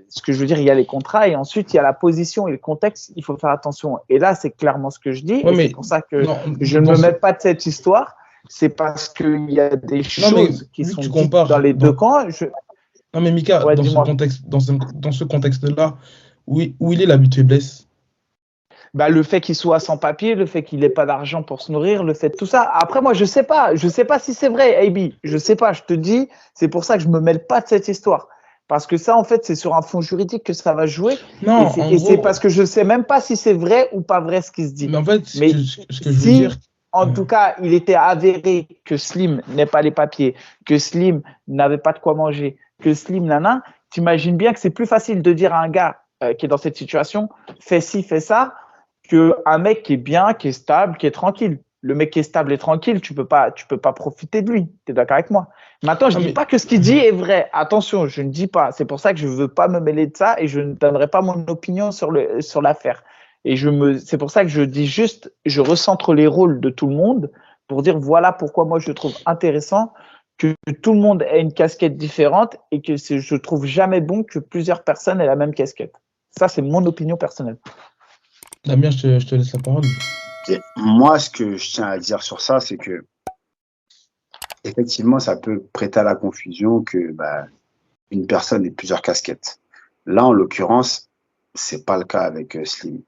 ce que je veux dire, il y a les contrats et ensuite il y a la position et le contexte, il faut faire attention. Et là, c'est clairement ce que je dis. Et c'est pour ça que je ne me mets pas de cette histoire. C'est parce qu'il y a des choses qui sont dites dans les deux camps. Non, mais Mika, dans ce contexte-là, où il est l'abus de faiblesse? Le fait qu'il soit sans papier, le fait qu'il n'ait pas d'argent pour se nourrir, le fait de tout ça. Après, moi, je sais pas si c'est vrai, AB. Je sais pas, je te dis, c'est pour ça que je me mêle pas de cette histoire. Parce que ça, en fait, c'est sur un fond juridique que ça va jouer. Non, c'est parce que je sais même pas si c'est vrai ou pas vrai ce qui se dit. Mais en fait, ce que je veux dire. En tout cas, il était avéré que Slim n'ait pas les papiers, que Slim n'avait pas de quoi manger, que Slim, t'imagines bien que c'est plus facile de dire à un gars qui est dans cette situation, fais ci, fais ça, qu'un mec qui est bien, qui est stable, qui est tranquille. Le mec qui est stable et tranquille, tu peux pas profiter de lui. Tu es d'accord avec moi? Maintenant, je ne dis pas que ce qu'il dit est vrai. Attention, je ne dis pas. C'est pour ça que je ne veux pas me mêler de ça et je ne donnerai pas mon opinion sur l'affaire. Et c'est pour ça que je dis juste, je recentre les rôles de tout le monde pour dire voilà pourquoi moi je trouve intéressant que tout le monde ait une casquette différente et que je trouve jamais bon que plusieurs personnes aient la même casquette. Ça, c'est mon opinion personnelle. Damien, je te laisse la parole. Moi, ce que je tiens à dire sur ça, c'est que effectivement, ça peut prêter à la confusion que une personne ait plusieurs casquettes. Là, en l'occurrence, c'est pas le cas avec Slim.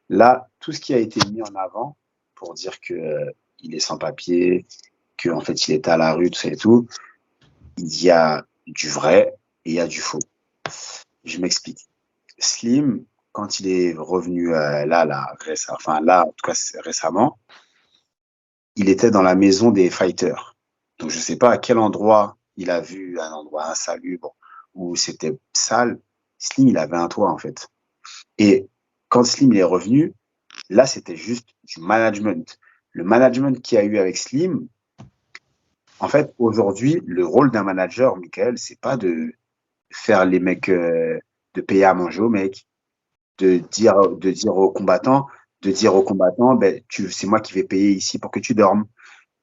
Là, tout ce qui a été mis en avant pour dire que il est sans papier, qu'en fait il était à la rue, tout ça et tout, il y a du vrai et il y a du faux. Je m'explique. Slim, quand il est revenu récemment, il était dans la maison des fighters. Donc je sais pas à quel endroit il a vu un endroit insalubre où c'était sale. Slim, il avait un toit en fait. Et quand Slim il est revenu, là, c'était juste du management. Le management qu'il y a eu avec Slim, en fait, aujourd'hui, le rôle d'un manager, Michael, c'est pas de faire les mecs, de payer à manger aux mecs, de dire aux combattants, c'est moi qui vais payer ici pour que tu dormes.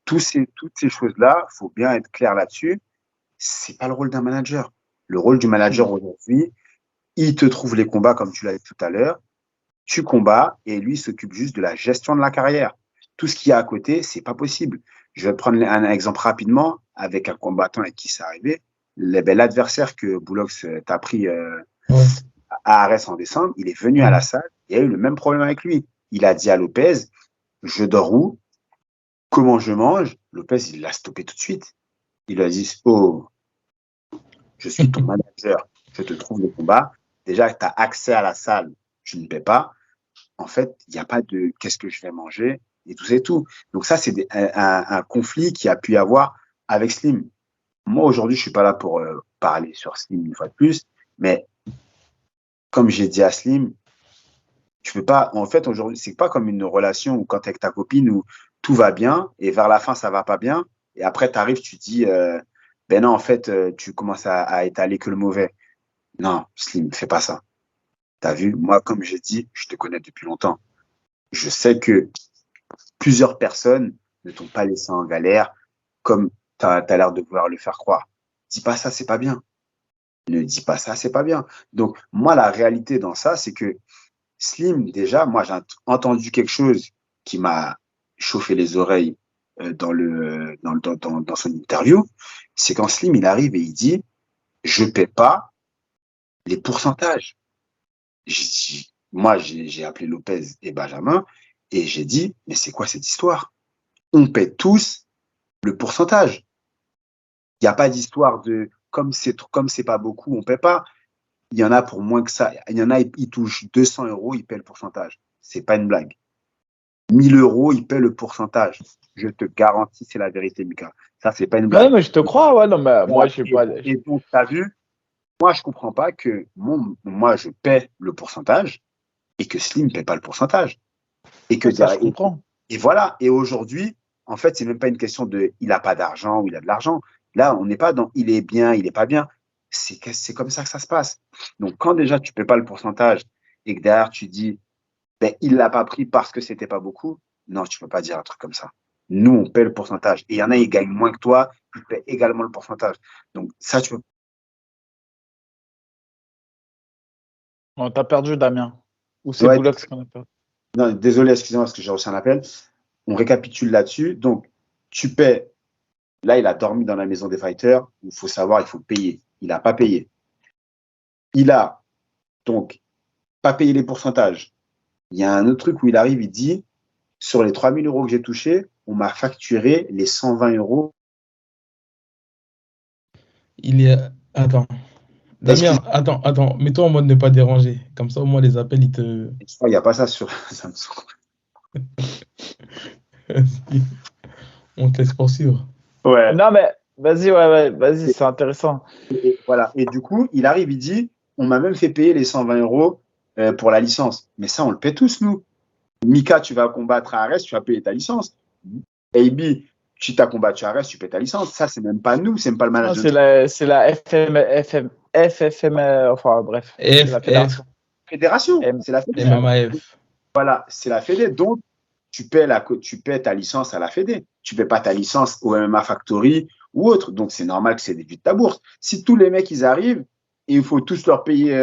Toutes ces choses-là, faut bien être clair là-dessus. C'est pas le rôle d'un manager. Le rôle du manager aujourd'hui, il te trouve les combats, comme tu l'as dit tout à l'heure. Tu combats et lui s'occupe juste de la gestion de la carrière. Tout ce qu'il y a à côté, c'est pas possible. Je vais prendre un exemple rapidement avec un combattant avec qui c'est arrivé, l'adversaire que Boulox t'a pris Ouais. à Arès en décembre, il est venu à la salle, il y a eu le même problème avec lui. Il a dit à Lopez, je dors où? Comment je mange? Lopez, il l'a stoppé tout de suite. Il lui a dit, oh, je suis ton manager, je te trouve le combat. Déjà, tu as accès à la salle, je ne paie pas. En fait, il n'y a pas de qu'est-ce que je vais manger et tout, c'est tout. Donc ça, c'est un conflit qui a pu y avoir avec Slim. Moi, aujourd'hui, je suis pas là pour parler sur Slim une fois de plus, mais comme j'ai dit à Slim, tu peux pas, en fait, aujourd'hui, c'est pas comme une relation où quand tu es avec ta copine où tout va bien et vers la fin, ça va pas bien. Et après, tu arrives, tu dis, ben non, en fait, tu commences à étaler que le mauvais. Non, Slim, fais pas ça. T'as vu, moi, comme j'ai dit, je te connais depuis longtemps. Je sais que plusieurs personnes ne t'ont pas laissé en galère comme tu as l'air de vouloir le faire croire. Dis pas ça, c'est pas bien. Ne dis pas ça, c'est pas bien. Donc, moi, la réalité dans ça, c'est que Slim, déjà, moi, j'ai entendu quelque chose qui m'a chauffé les oreilles dans son interview. C'est quand Slim, il arrive et il dit, je paie pas les pourcentages. Moi, j'ai appelé Lopez et Benjamin et j'ai dit, mais c'est quoi cette histoire? On paie tous le pourcentage. Il n'y a pas d'histoire de comme c'est pas beaucoup, on ne paie pas. Il y en a pour moins que ça. Il y en a, ils touchent 200 euros, ils paient le pourcentage. C'est pas une blague. 1000 euros, ils paient le pourcentage. Je te garantis, c'est la vérité, Mika. Ça, c'est pas une blague. Ouais, mais je te crois, ouais, non, mais moi, je sais pas. Et donc, tu as vu, moi, je comprends pas que moi, je paie le pourcentage et que Slim ne paie pas le pourcentage. Et que Ça, je comprends. Et voilà. Et aujourd'hui, en fait, c'est même pas une question de il a pas d'argent ou il a de l'argent. Là, on n'est pas dans il est bien, il est pas bien. C'est comme ça que ça se passe. Donc, quand déjà tu paies pas le pourcentage et que derrière tu dis ben, il l'a pas pris parce que c'était pas beaucoup, non, tu peux pas dire un truc comme ça. Nous, on paie le pourcentage. Et il y en a, ils gagnent moins que toi, ils paient également le pourcentage. Donc, ça, tu peux. Bon, t'as perdu, Damien. Ou c'est Ouais, Boulox qu'on a perdu. non, désolé, excusez-moi parce que j'ai reçu un appel. On récapitule là-dessus. Donc, tu paies. Là, il a dormi dans la maison des fighters. Il faut savoir, il faut payer. Il n'a pas payé. Il a donc pas payé les pourcentages. Il y a un autre truc où il arrive, il dit, sur les 3000 euros que j'ai touchés, on m'a facturé les 120 euros. Il est. Attends. Damien, attends, mets-toi en mode ne pas déranger. Comme ça, au moins, les appels, ils te. Il n'y a pas ça sur Samsung. On te laisse poursuivre. Ouais. Non, mais vas-y, ouais, vas-y, c'est intéressant. Et voilà. Et du coup, il arrive, il dit, on m'a même fait payer les 120 euros pour la licence. Mais ça, on le paie tous, nous. Mika, tu vas combattre à Arès, tu vas payer ta licence. AB, tu t'as combattu à Arès, tu payes ta licence. Ça, c'est même pas nous, c'est même pas le Non, manager. c'est la FFM, enfin bref, c'est la fédération. Fédération, c'est la fédé. MMAF. Voilà, c'est la fédé. Donc, tu paies ta licence à la fédé. Tu paies pas ta licence au MMA Factory ou autre. Donc, c'est normal que c'est déduit de ta bourse. Si tous les mecs, ils arrivent et il faut tous leur payer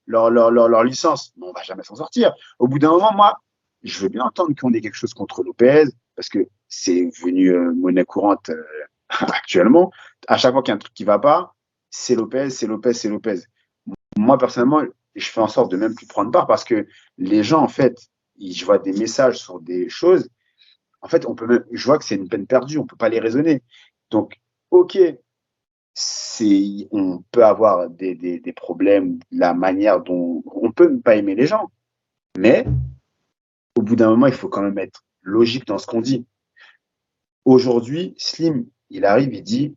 leur licence, on va jamais s'en sortir. Au bout d'un moment, moi, je veux bien entendre qu'on ait quelque chose contre Lopez parce que c'est devenu monnaie courante actuellement. À chaque fois qu'il y a un truc qui va pas, c'est Lopez, c'est Lopez, c'est Lopez. Moi, personnellement, je fais en sorte de même plus prendre part parce que les gens, en fait, je vois des messages sur des choses. En fait, je vois que c'est une peine perdue, on peut pas les raisonner. Donc, ok, on peut avoir des problèmes, la manière dont on peut ne pas aimer les gens, mais au bout d'un moment, il faut quand même être logique dans ce qu'on dit. Aujourd'hui, Slim, il arrive, il dit,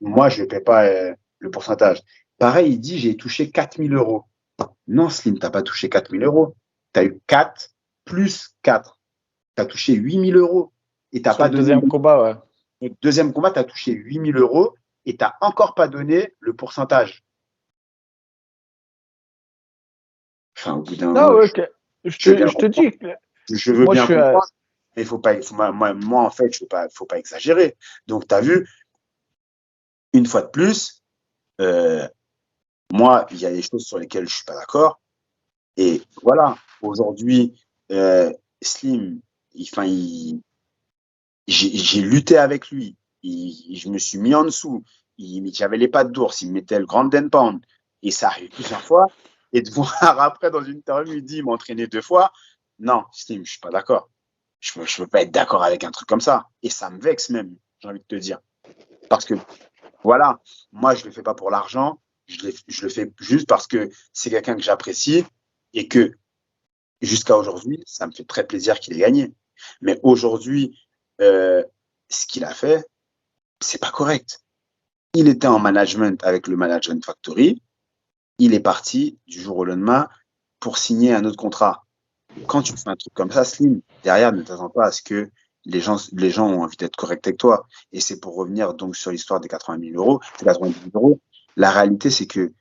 moi, je ne paie pas le pourcentage. Pareil, il dit, j'ai touché 4000 euros. Non, Slim, tu n'as pas touché 4000 euros. Tu as eu 4 plus 4. Tu as touché 8000 euros. Et tu n'as pas donné. Deuxième combat, ouais. Le deuxième combat, tu as touché 8000 euros et tu n'as encore pas donné le pourcentage. Enfin, au bout d'un moment. Non, ok. Je te dis. Je veux bien comprendre. Mais moi, en fait, faut pas exagérer. Donc, tu as vu, une fois de plus, moi, il y a des choses sur lesquelles je ne suis pas d'accord. Et voilà, aujourd'hui, Slim, j'ai lutté avec lui. Je me suis mis en dessous. j'avais les pattes d'ours, il me mettait le grand and pound. Et ça arrive plusieurs fois. Et de voir après, dans une interview, il dit, il m'a entraîné 2 fois. Non, Slim, je suis pas d'accord. Je peux pas être d'accord avec un truc comme ça. Et ça me vexe même, j'ai envie de te dire. Parce que, voilà, moi, je le fais pas pour l'argent. Je le fais juste parce que c'est quelqu'un que j'apprécie et que, jusqu'à aujourd'hui, ça me fait très plaisir qu'il ait gagné. Mais aujourd'hui, ce qu'il a fait, c'est pas correct. Il était en management avec le Management Factory. Il est parti du jour au lendemain pour signer un autre contrat. Quand tu fais un truc comme ça, Slim, derrière, ne t'attends pas à ce que les gens ont envie d'être corrects avec toi. Et c'est pour revenir donc sur l'histoire des 80 000 euros. Les 80 000 euros, la réalité, c'est que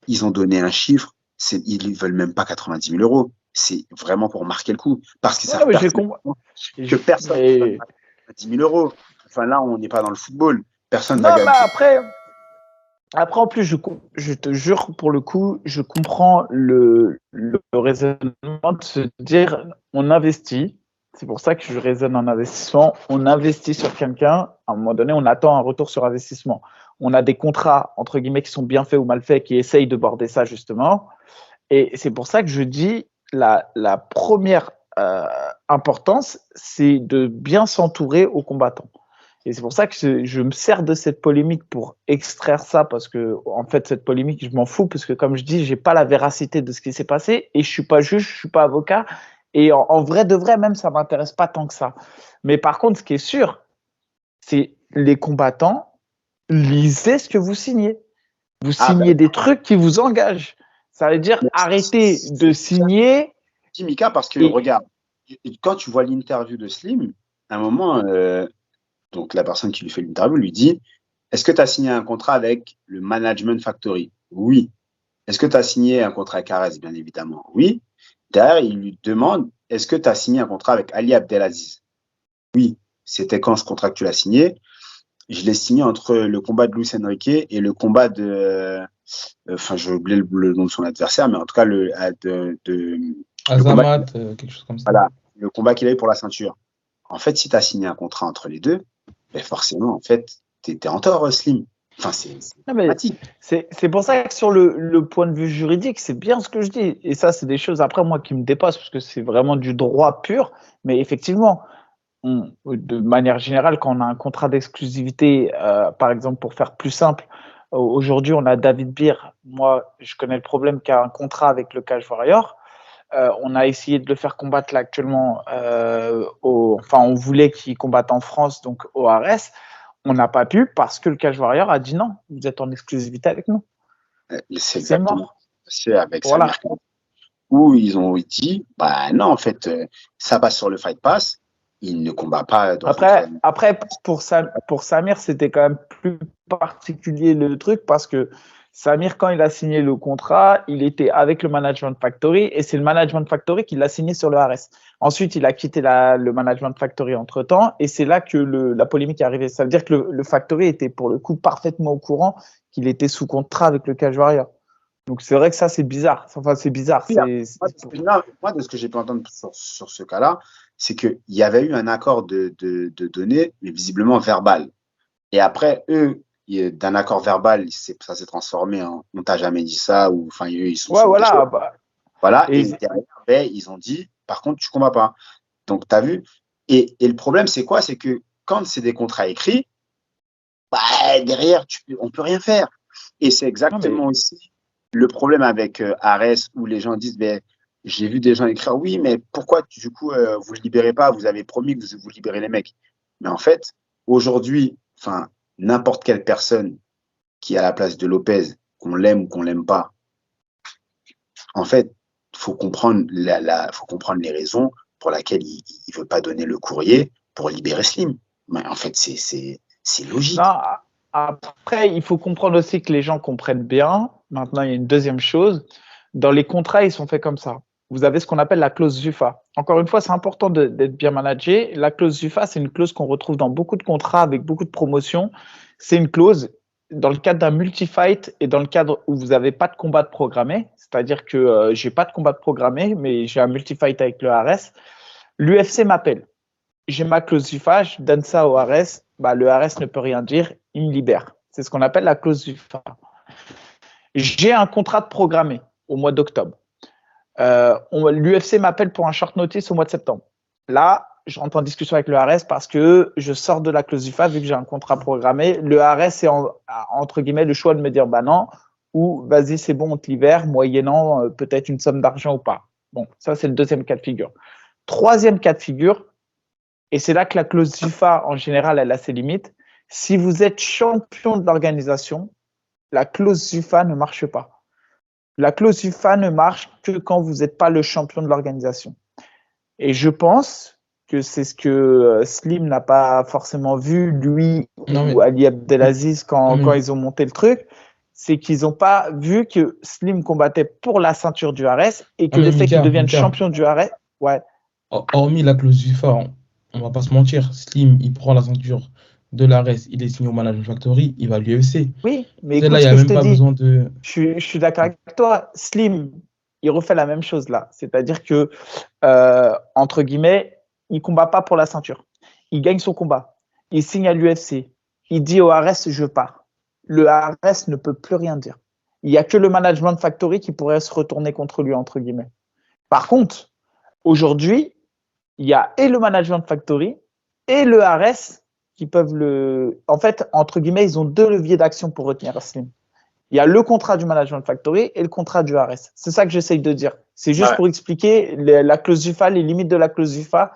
ils ont donné un chiffre. Ils veulent même pas 90 000 euros. C'est vraiment pour marquer le coup. Parce qu'ils savent que personne ne donne 10 000 euros. Enfin, là, on n'est pas dans le football. Personne ne va gagner. Après, en plus, je te jure, pour le coup, je comprends le raisonnement de se dire, on investit. C'est pour ça que je raisonne en investissement. On investit sur quelqu'un. À un moment donné, on attend un retour sur investissement. On a des contrats, entre guillemets, qui sont bien faits ou mal faits, qui essayent de border ça, justement. Et c'est pour ça que je dis, la première importance, c'est de bien s'entourer aux combattants. Et c'est pour ça que je me sers de cette polémique pour extraire ça, parce que, en fait, cette polémique, je m'en fous, parce que, comme je dis, j'ai pas la véracité de ce qui s'est passé, et je suis pas juge, je suis pas avocat, et en vrai de vrai, même, ça m'intéresse pas tant que ça. Mais par contre, ce qui est sûr, c'est les combattants, lisez ce que vous signez. Vous signez des trucs qui vous engagent. Ça veut dire arrêtez de signer. Dis Mika, parce que regarde, quand tu vois l'interview de Slim, à un moment, donc la personne qui lui fait l'interview lui dit, est-ce que tu as signé un contrat avec le Management Factory? Oui. Est-ce que tu as signé un contrat avec Ares? Bien évidemment, oui. Derrière, il lui demande, est-ce que tu as signé un contrat avec Ali Abdelaziz? Oui. C'était quand ce contrat que tu l'as signé? Je l'ai signé entre le combat de Luis Enrique et le combat de, enfin, j'ai oublié le nom de son adversaire, mais en tout cas, Azamat, quelque chose comme ça. Voilà, le combat qu'il a eu pour la ceinture. En fait, si tu as signé un contrat entre les deux, ben forcément, en fait, tu es en tort, Slim. Enfin, c'est pour ça que sur le point de vue juridique, c'est bien ce que je dis. Et ça, c'est des choses, après, moi, qui me dépassent, parce que c'est vraiment du droit pur. Mais effectivement, de manière générale, quand on a un contrat d'exclusivité, par exemple, pour faire plus simple, aujourd'hui, on a David Beer. Moi, je connais le problème qu'a un contrat avec le Cage Warrior. On a essayé de le faire combattre là actuellement. Enfin, on voulait qu'il combatte en France, donc au Ares. On n'a pas pu parce que le Cage Warrior a dit non, vous êtes en exclusivité avec nous. C'est exactement. C'est avec voilà. Samir Khan, où ils ont dit, bah non, en fait, ça passe sur le Fight Pass. Il ne combat pas. Après pour Samir, c'était quand même plus particulier le truc, parce que Samir, quand il a signé le contrat, il était avec le Management Factory, et c'est le Management Factory qui l'a signé sur le Ares. Ensuite, il a quitté le Management Factory entre-temps, et c'est là que la polémique est arrivée. Ça veut dire que le Factory était pour le coup parfaitement au courant qu'il était sous contrat avec le Cage Warrior. Donc c'est vrai que ça, c'est bizarre. Enfin, c'est bizarre. Moi, de ce que j'ai pu entendre sur ce cas-là, c'est qu'il y avait eu un accord de données, mais visiblement verbal. Et après, eux, d'un accord verbal, ça s'est transformé en on t'a jamais dit ça, ou enfin, eux, ils sont. Ouais, voilà. Voilà, et derrière, ils ont dit, par contre, tu combats pas. Donc, tu as vu. Et le problème, c'est quoi? C'est que quand c'est des contrats écrits, bah, derrière, on peut rien faire. Et c'est exactement aussi le problème avec Ares, où les gens disent, ben, j'ai vu des gens écrire, oui, mais pourquoi, du coup, vous ne libérez pas? Vous avez promis que vous libérez les mecs. Mais en fait, aujourd'hui, enfin, n'importe quelle personne qui est à la place de Lopez, qu'on l'aime ou qu'on l'aime pas, en fait, faut comprendre les raisons pour lesquelles il veut pas donner le courrier pour libérer Slim. Mais en fait, c'est logique. Non, après, il faut comprendre aussi que les gens comprennent bien. Maintenant, il y a une deuxième chose. Dans les contrats, ils sont faits comme ça. Vous avez ce qu'on appelle la clause ZUFA. Encore une fois, c'est important d'être bien managé. La clause ZUFA, c'est une clause qu'on retrouve dans beaucoup de contrats avec beaucoup de promotions. C'est une clause dans le cadre d'un multi-fight et dans le cadre où vous n'avez pas de combat de programmé. C'est-à-dire que j'ai pas de combat de programmé, mais j'ai un multi-fight avec le Ares. L'UFC m'appelle. J'ai ma clause ZUFA, je donne ça au Ares. Bah, le Ares ne peut rien dire, il me libère. C'est ce qu'on appelle la clause UFA. J'ai un contrat de programmé au mois d'octobre. L'UFC m'appelle pour un short notice au mois de septembre. Là, je rentre en discussion avec le ARES parce que je sors de la clause UFA vu que j'ai un contrat programmé. Le ARES est entre guillemets le choix de me dire bah non, ou vas-y, c'est bon, on te libère, moyennant peut-être une somme d'argent ou pas. Bon, ça, c'est le deuxième cas de figure. Troisième cas de figure, et c'est là que la clause UFA, en général, elle a ses limites. Si vous êtes champion de l'organisation, la clause UFA ne marche pas. La clause UFA ne marche que quand vous n'êtes pas le champion de l'organisation. Et je pense que c'est ce que Slim n'a pas forcément vu, lui ou Ali Abdelaziz, quand ils ont monté le truc. C'est qu'ils n'ont pas vu que Slim combattait pour la ceinture du ARES et que le fait qu'il devienne champion du ARES, ouais. Hormis la clause UFA, on va pas se mentir, Slim, il prend la ceinture de l'ARES, il est signé au Management Factory, il va à l'UFC. Oui, mais écoute, là, il n'y a même pas besoin de... Je suis d'accord avec toi. Slim, il refait la même chose là. C'est-à-dire que, entre guillemets, il combat pas pour la ceinture. Il gagne son combat. Il signe à l'UFC. Il dit au ARES, je pars. Le ARES ne peut plus rien dire. Il n'y a que le Management Factory qui pourrait se retourner contre lui, entre guillemets. Par contre, aujourd'hui, il y a et le Management Factory et le ARES qui peuvent le... En fait, entre guillemets, ils ont deux leviers d'action pour retenir Slim. Il y a le contrat du Management Factory et le contrat du ARES. C'est ça que j'essaye de dire. C'est juste pour expliquer la clause UFA, les limites de la clause UFA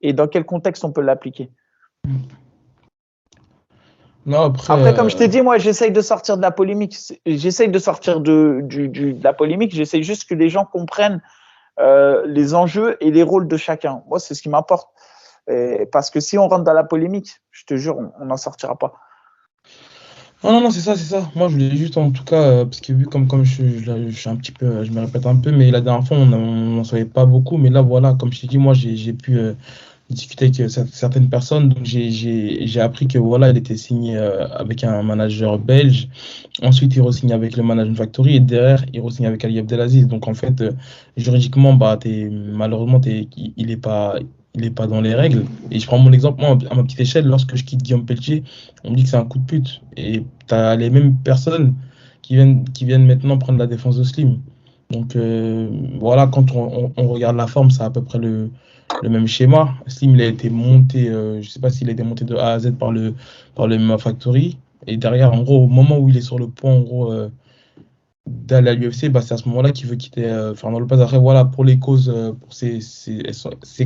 et dans quel contexte on peut l'appliquer. Non, après, comme je t'ai dit, moi, j'essaye de sortir de la polémique. J'essaye de sortir de la polémique. J'essaye juste que les gens comprennent les enjeux et les rôles de chacun. Moi, c'est ce qui m'importe. Parce que si on rentre dans la polémique, je te jure, on n'en sortira pas. Non, c'est ça. Moi, je voulais juste, en tout cas, parce que vu comme je suis un petit peu, je me répète un peu, mais la dernière fois, on n'en savait pas beaucoup. Mais là, voilà, comme je t'ai dit, moi, j'ai pu discuter avec certaines personnes. Donc, j'ai appris que, voilà, il était signé avec un manager belge. Ensuite, il re-signe avec le Management Factory. Et derrière, il re-signe avec Ali Abdelaziz. Donc, en fait, juridiquement, bah, malheureusement, il n'est pas dans les règles. Et je prends mon exemple, moi, à ma petite échelle, lorsque je quitte Guillaume Pelletier, on me dit que c'est un coup de pute. Et tu as les mêmes personnes qui viennent maintenant prendre la défense de Slim. Donc voilà, quand on regarde la forme, c'est à peu près le même schéma. Slim, il a été monté, je ne sais pas s'il a été monté de A à Z par le MMA Factory. Et derrière, en gros, au moment où il est sur le point, en gros, d'aller à l'UFC, bah, c'est à ce moment-là qu'il veut quitter Fernand Lopez. Après, voilà, pour les causes, pour ses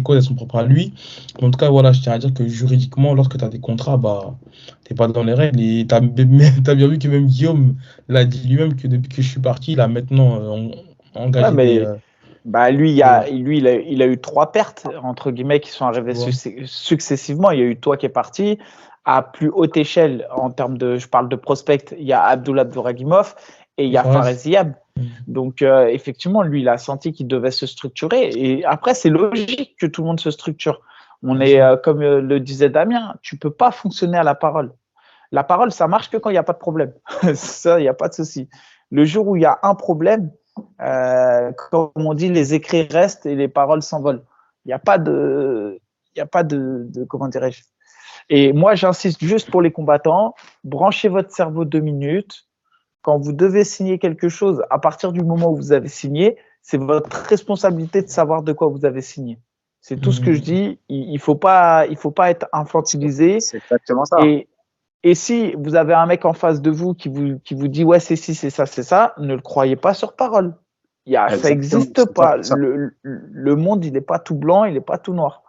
causes, elles sont propres à lui. Mais en tout cas, voilà, je tiens à dire que juridiquement, lorsque tu as des contrats, bah, tu n'es pas dans les règles. Et tu as bien vu que même Guillaume l'a dit lui-même que depuis que je suis parti, il a maintenant engagé lui, il a eu 3 pertes, entre guillemets, qui sont arrivées successivement. Il y a eu toi qui est parti. À plus haute échelle, en termes de, je parle de prospect, il y a Abdullah Abdouragimov et il y a Fares Ziab. Donc, effectivement, lui, il a senti qu'il devait se structurer. Et après, c'est logique que tout le monde se structure. On est, comme le disait Damien, tu peux pas fonctionner à la parole. La parole, ça marche que quand il n'y a pas de problème. Ça, il n'y a pas de souci. Le jour où il y a un problème, comme on dit, les écrits restent et les paroles s'envolent. Il n'y a pas de comment dirais-je. Et moi, j'insiste juste pour les combattants, branchez votre cerveau 2 minutes. Quand vous devez signer quelque chose, à partir du moment où vous avez signé, c'est votre responsabilité de savoir de quoi vous avez signé. C'est tout ce que je dis. Il faut pas être infantilisé. C'est exactement ça. Et si vous avez un mec en face de vous qui vous dit ouais, c'est ci, c'est ça, ne le croyez pas sur parole. Ça n'existe pas. Le monde, il n'est pas tout blanc, il n'est pas tout noir.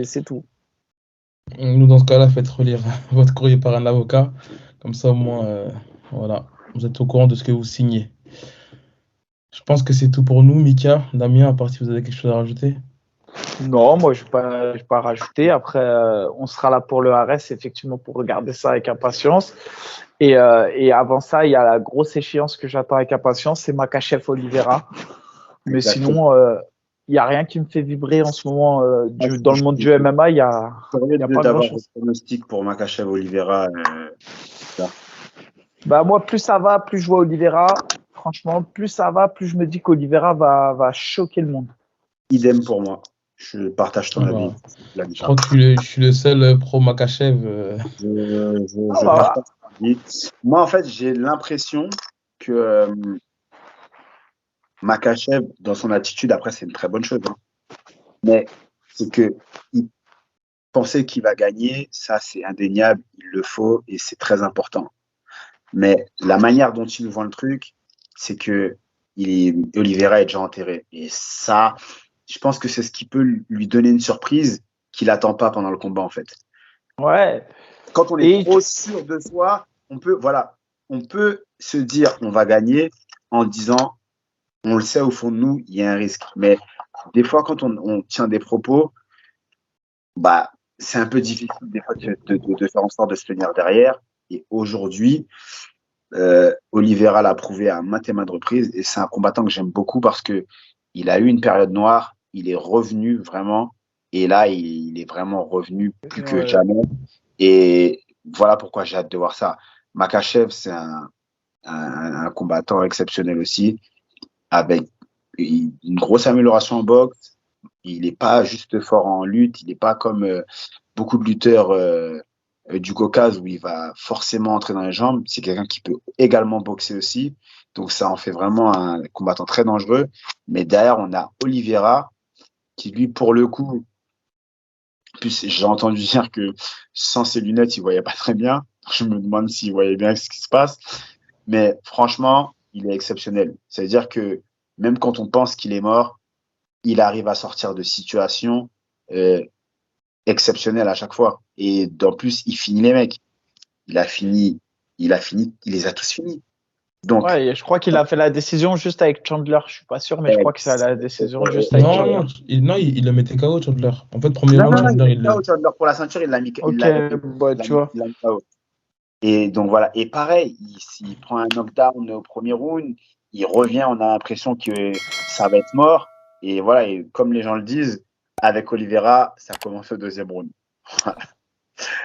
C'est tout. Nous, dans ce cas-là, faites relire votre courrier par un avocat. Comme ça, au moins, voilà, vous êtes au courant de ce que vous signez. Je pense que c'est tout pour nous, Mika. Damien, à part si vous avez quelque chose à rajouter. Non, moi, je ne vais pas rajouter. Après, on sera là pour le ARES, effectivement, pour regarder ça avec impatience. Et avant ça, il y a la grosse échéance que j'attends avec impatience, c'est Makhachev Oliveira. Mais Exactement. Sinon, il n'y a rien qui me fait vibrer en ce moment dans le monde du MMA. Il y a pas grand-chose. Un pronostic pour Makhachev Oliveira. Bah, moi, plus ça va, plus je vois Oliveira. Franchement, plus ça va, plus je me dis qu'Oliveira va choquer le monde. Idem pour moi. Je partage ton avis. Je crois que je suis le seul pro Makhachev. aujourd'hui. Moi, en fait, j'ai l'impression que Makhachev, dans son attitude, après, c'est une très bonne chose, hein, mais c'est que il pensait qu'il va gagner, ça, c'est indéniable, il le faut et c'est très important. Mais la manière dont il nous vend le truc, c'est que Oliveira est déjà enterré. Et ça, je pense que c'est ce qui peut lui donner une surprise qu'il n'attend pas pendant le combat, en fait. Ouais. Quand on est trop sûr de soi, on peut se dire on va gagner en disant on le sait au fond de nous, il y a un risque. Mais des fois, quand on tient des propos, bah, c'est un peu difficile des fois de faire en sorte de se tenir derrière. Et aujourd'hui, Oliveira l'a prouvé à maintes et maintes reprises et c'est un combattant que j'aime beaucoup parce que il a eu une période noire, il est revenu vraiment et là il est vraiment revenu plus que jamais et voilà pourquoi j'ai hâte de voir ça. Makhachev, c'est un combattant exceptionnel aussi avec une grosse amélioration en boxe. Il n'est pas juste fort en lutte, il n'est pas comme beaucoup de lutteurs du Caucase où il va forcément entrer dans les jambes. C'est quelqu'un qui peut également boxer aussi. Donc ça en fait vraiment un combattant très dangereux. Mais derrière, on a Oliveira qui, lui, pour le coup, plus j'ai entendu dire que sans ses lunettes, il voyait pas très bien. Je me demande s'il voyait bien ce qui se passe. Mais franchement, il est exceptionnel. Ça veut dire que même quand on pense qu'il est mort, il arrive à sortir de situations exceptionnelles à chaque fois. Et en plus, il finit les mecs. Il a fini, il les a tous finis. Donc, ouais, je crois qu'il a fait la décision juste avec Chandler. Je suis pas sûr, mais je crois que c'est la décision juste avec Chandler. Non, il le mettait KO, Chandler. En fait, premier round, non, Chandler, il a KO Chandler pour la ceinture, il l'a mis, Ok, bah, tu vois. il l'a mis KO. Et donc voilà. Et pareil, il prend un knockdown au premier round, il revient, on a l'impression que ça va être mort. Et voilà, et comme les gens le disent, avec Oliveira, ça commence au deuxième round.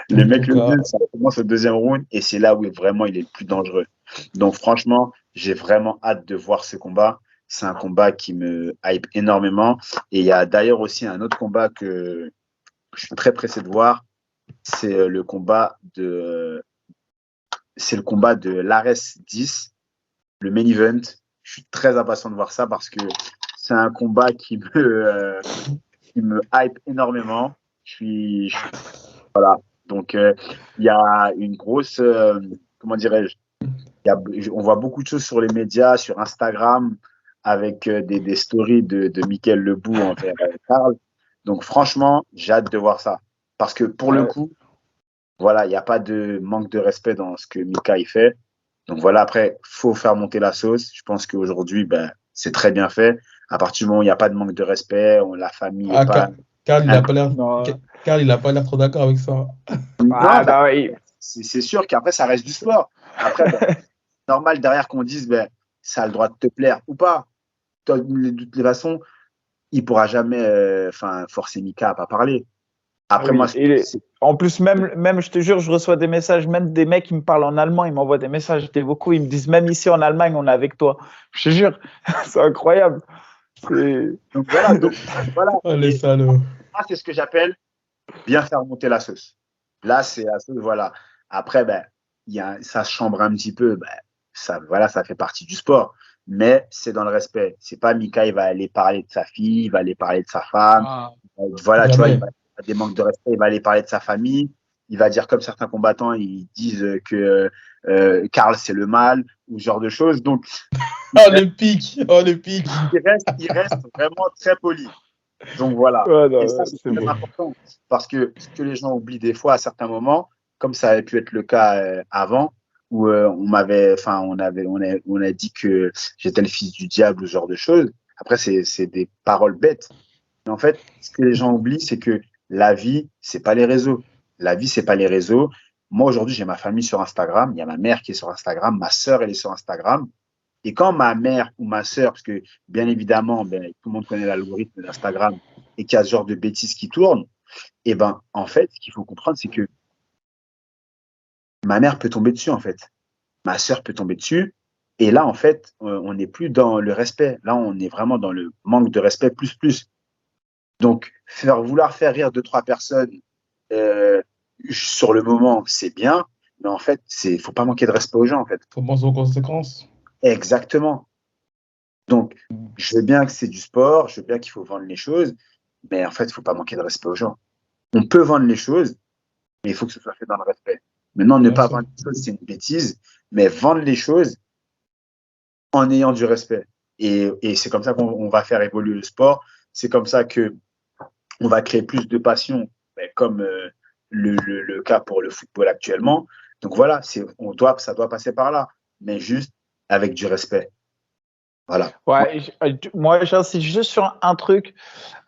Les mecs le disent, ça commence au deuxième round et c'est là où vraiment il est le plus dangereux. Donc franchement, j'ai vraiment hâte de voir ce combat. C'est un combat qui me hype énormément. Et il y a d'ailleurs aussi un autre combat que je suis très pressé de voir. C'est le combat de l'Ares 10, le main event. Je suis très impatient de voir ça parce que c'est un combat qui me hype énormément. Voilà. Donc, il y a une grosse, comment dirais-je, on voit beaucoup de choses sur les médias, sur Instagram, avec des stories de Michael Lebou envers Karl. Donc, franchement, j'ai hâte de voir ça. Parce que pour le coup, voilà, il n'y a pas de manque de respect dans ce que Mika il fait. Donc voilà, après, faut faire monter la sauce. Je pense qu'aujourd'hui, ben, c'est très bien fait. À partir du moment où il n'y a pas de manque de respect, la famille n'est pas. Karl, il n'a pas l'air. Karl, il n'a pas l'air trop d'accord avec ça. C'est sûr qu'après, ça reste du sport. Après, ben, normal derrière qu'on dise, ben, ça a le droit de te plaire ou pas. De toutes les façons, il ne pourra jamais forcer Mika à ne pas parler. Après, moi, en plus, même, je te jure, je reçois des messages, même des mecs qui me parlent en allemand, ils m'envoient des messages, des vocaux, ils me disent, même ici en Allemagne, on est avec toi. Je te jure, c'est incroyable. Donc voilà. Oh, les salauds. C'est ce que j'appelle bien faire monter la sauce. Là, c'est la sauce, voilà. Après, ben, ça chambre un petit peu, ben, ça fait partie du sport. Mais c'est dans le respect. C'est pas Mika, il va aller parler de sa fille, il va aller parler de sa femme. Voilà, tu vois, il va des manques de respect, il va aller parler de sa famille. Il va dire comme certains combattants, ils disent que Karl, c'est le mal, ou ce genre de choses. Donc, le pic. Il reste vraiment très poli. Donc voilà. Et ça, c'est très important. Parce que ce que les gens oublient des fois à certains moments, comme ça avait pu être le cas avant, où on a dit que j'étais le fils du diable ou ce genre de choses. Après, c'est des paroles bêtes. Mais en fait, ce que les gens oublient, c'est que la vie, c'est pas les réseaux. La vie, c'est pas les réseaux. Moi, aujourd'hui, j'ai ma famille sur Instagram. Il y a ma mère qui est sur Instagram. Ma sœur, elle est sur Instagram. Et quand ma mère ou ma sœur, parce que bien évidemment, ben, tout le monde connaît l'algorithme d'Instagram et qu'il y a ce genre de bêtises qui tournent, et ben, en fait, ce qu'il faut comprendre, c'est que ma mère peut tomber dessus, en fait. Ma sœur peut tomber dessus. Et là, en fait, on n'est plus dans le respect. Là, on est vraiment dans le manque de respect plus. Donc, vouloir faire rire 2-3 personnes sur le moment, c'est bien. Mais en fait, faut pas manquer de respect aux gens, en fait. Faut penser aux conséquences. Exactement. Donc, je veux bien que c'est du sport, je veux bien qu'il faut vendre les choses, mais en fait, il faut pas manquer de respect aux gens. On peut vendre les choses, mais il faut que ce soit fait dans le respect. Maintenant, ne Bien pas sûr. vendre les choses, c'est une bêtise, mais vendre les choses en ayant du respect. Et c'est comme ça qu'on va faire évoluer le sport. C'est comme ça que on va créer plus de passion, comme le cas pour le football actuellement. Donc voilà, ça doit passer par là, mais juste avec du respect. Voilà. Ouais, moi, j'insiste juste sur un truc.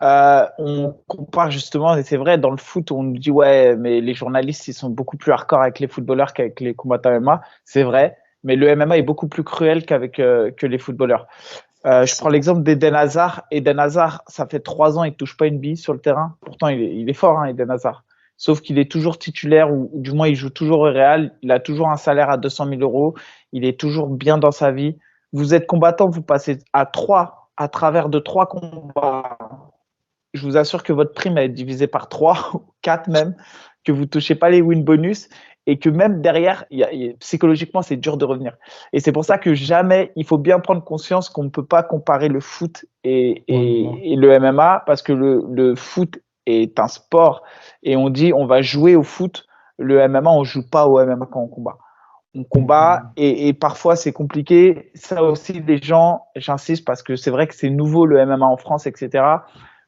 On compare justement, et c'est vrai, dans le foot, on nous dit, ouais, mais les journalistes, ils sont beaucoup plus hardcore avec les footballeurs qu'avec les combattants MMA. C'est vrai, mais le MMA est beaucoup plus cruel que les footballeurs. Je prends l'exemple d'Eden Hazard. Eden Hazard, ça fait 3 ans, il ne touche pas une bille sur le terrain. Pourtant, il est fort, hein, Eden Hazard. Sauf qu'il est toujours titulaire, ou du moins, il joue toujours au Real. Il a toujours un salaire à 200 000 euros. Il est toujours bien dans sa vie. Vous êtes combattant, vous passez à travers de 3 combats. Je vous assure que votre prime est divisée par 3 ou 4 même, que vous ne touchez pas les win bonus et que même derrière, psychologiquement, c'est dur de revenir. Et c'est pour ça que jamais, il faut bien prendre conscience qu'on ne peut pas comparer le foot et le MMA, parce que le foot est un sport et on dit on va jouer au foot. Le MMA, on ne joue pas au MMA quand on combat. On combat et parfois c'est compliqué. Ça aussi, les gens, j'insiste parce que c'est vrai que c'est nouveau le MMA en France, etc.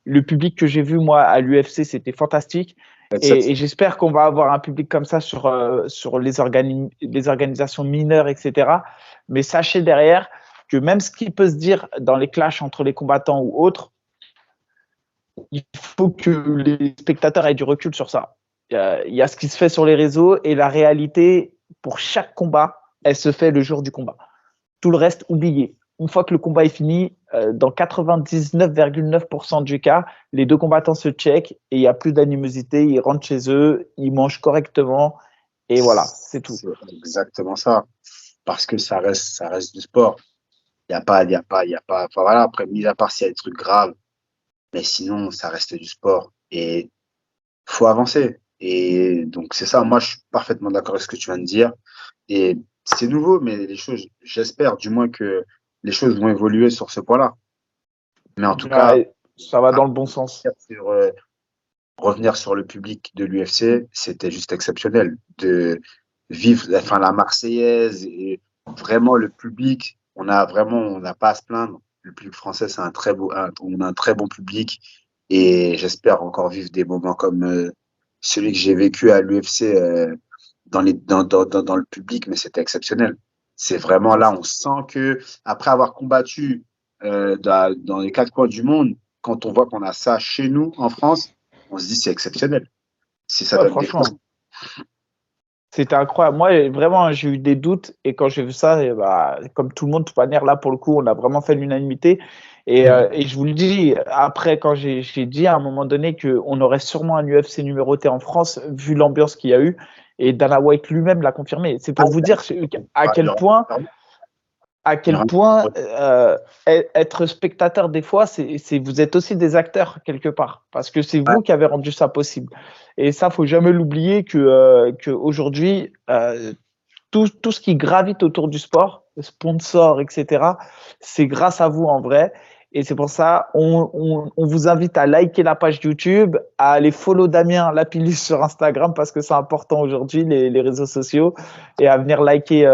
Le public que j'ai vu, moi, à l'UFC, c'était fantastique. Et j'espère qu'on va avoir un public comme ça sur les organisations mineures, etc. Mais sachez derrière que même ce qui peut se dire dans les clashs entre les combattants ou autres, il faut que les spectateurs aient du recul sur ça. Il y a ce qui se fait sur les réseaux et la réalité, pour chaque combat, elle se fait le jour du combat. Tout le reste, oublié. Une fois que le combat est fini, dans 99,9% du cas, les 2 combattants se checkent et il n'y a plus d'animosité, ils rentrent chez eux, ils mangent correctement et voilà, c'est tout. C'est exactement ça. Parce que ça reste du sport. Il n'y a pas, enfin voilà, après, mis à part s'il y a des trucs graves, mais sinon, ça reste du sport. Et faut avancer. Et donc, c'est ça. Moi, je suis parfaitement d'accord avec ce que tu viens de dire. Et c'est nouveau, mais les choses, j'espère du moins que les choses vont évoluer sur ce point-là. Mais en tout cas, ça va dans le bon sens. Revenir sur le public de l'UFC, c'était juste exceptionnel. De vivre la Marseillaise et vraiment le public, on n'a pas à se plaindre. Le public français, on a un très bon public et j'espère encore vivre des moments comme celui que j'ai vécu à l'UFC dans le public, mais c'était exceptionnel. C'est vraiment là, on sent que après avoir combattu dans les 4 coins du monde, quand on voit qu'on a ça chez nous en France, on se dit c'est exceptionnel. Si ça donne franchement, c'était incroyable. Moi, vraiment, j'ai eu des doutes et quand j'ai vu ça, comme tout le monde, de toute manière, là, pour le coup, on a vraiment fait l'unanimité. Et je vous le dis, après, quand j'ai dit à un moment donné qu'on aurait sûrement un UFC numéroté en France, vu l'ambiance qu'il y a eu, et Dana White lui-même l'a confirmé. C'est pour vous dire à quel point être spectateur, des fois, vous êtes aussi des acteurs quelque part, parce que c'est vous qui avez rendu ça possible. Et ça, faut jamais l'oublier qu'aujourd'hui, tout ce qui gravite autour du sport, sponsors, etc., c'est grâce à vous en vrai. Et c'est pour ça, on vous invite à liker la page YouTube, à aller follow Damien Lapillus sur Instagram parce que c'est important aujourd'hui, les réseaux sociaux, et à venir liker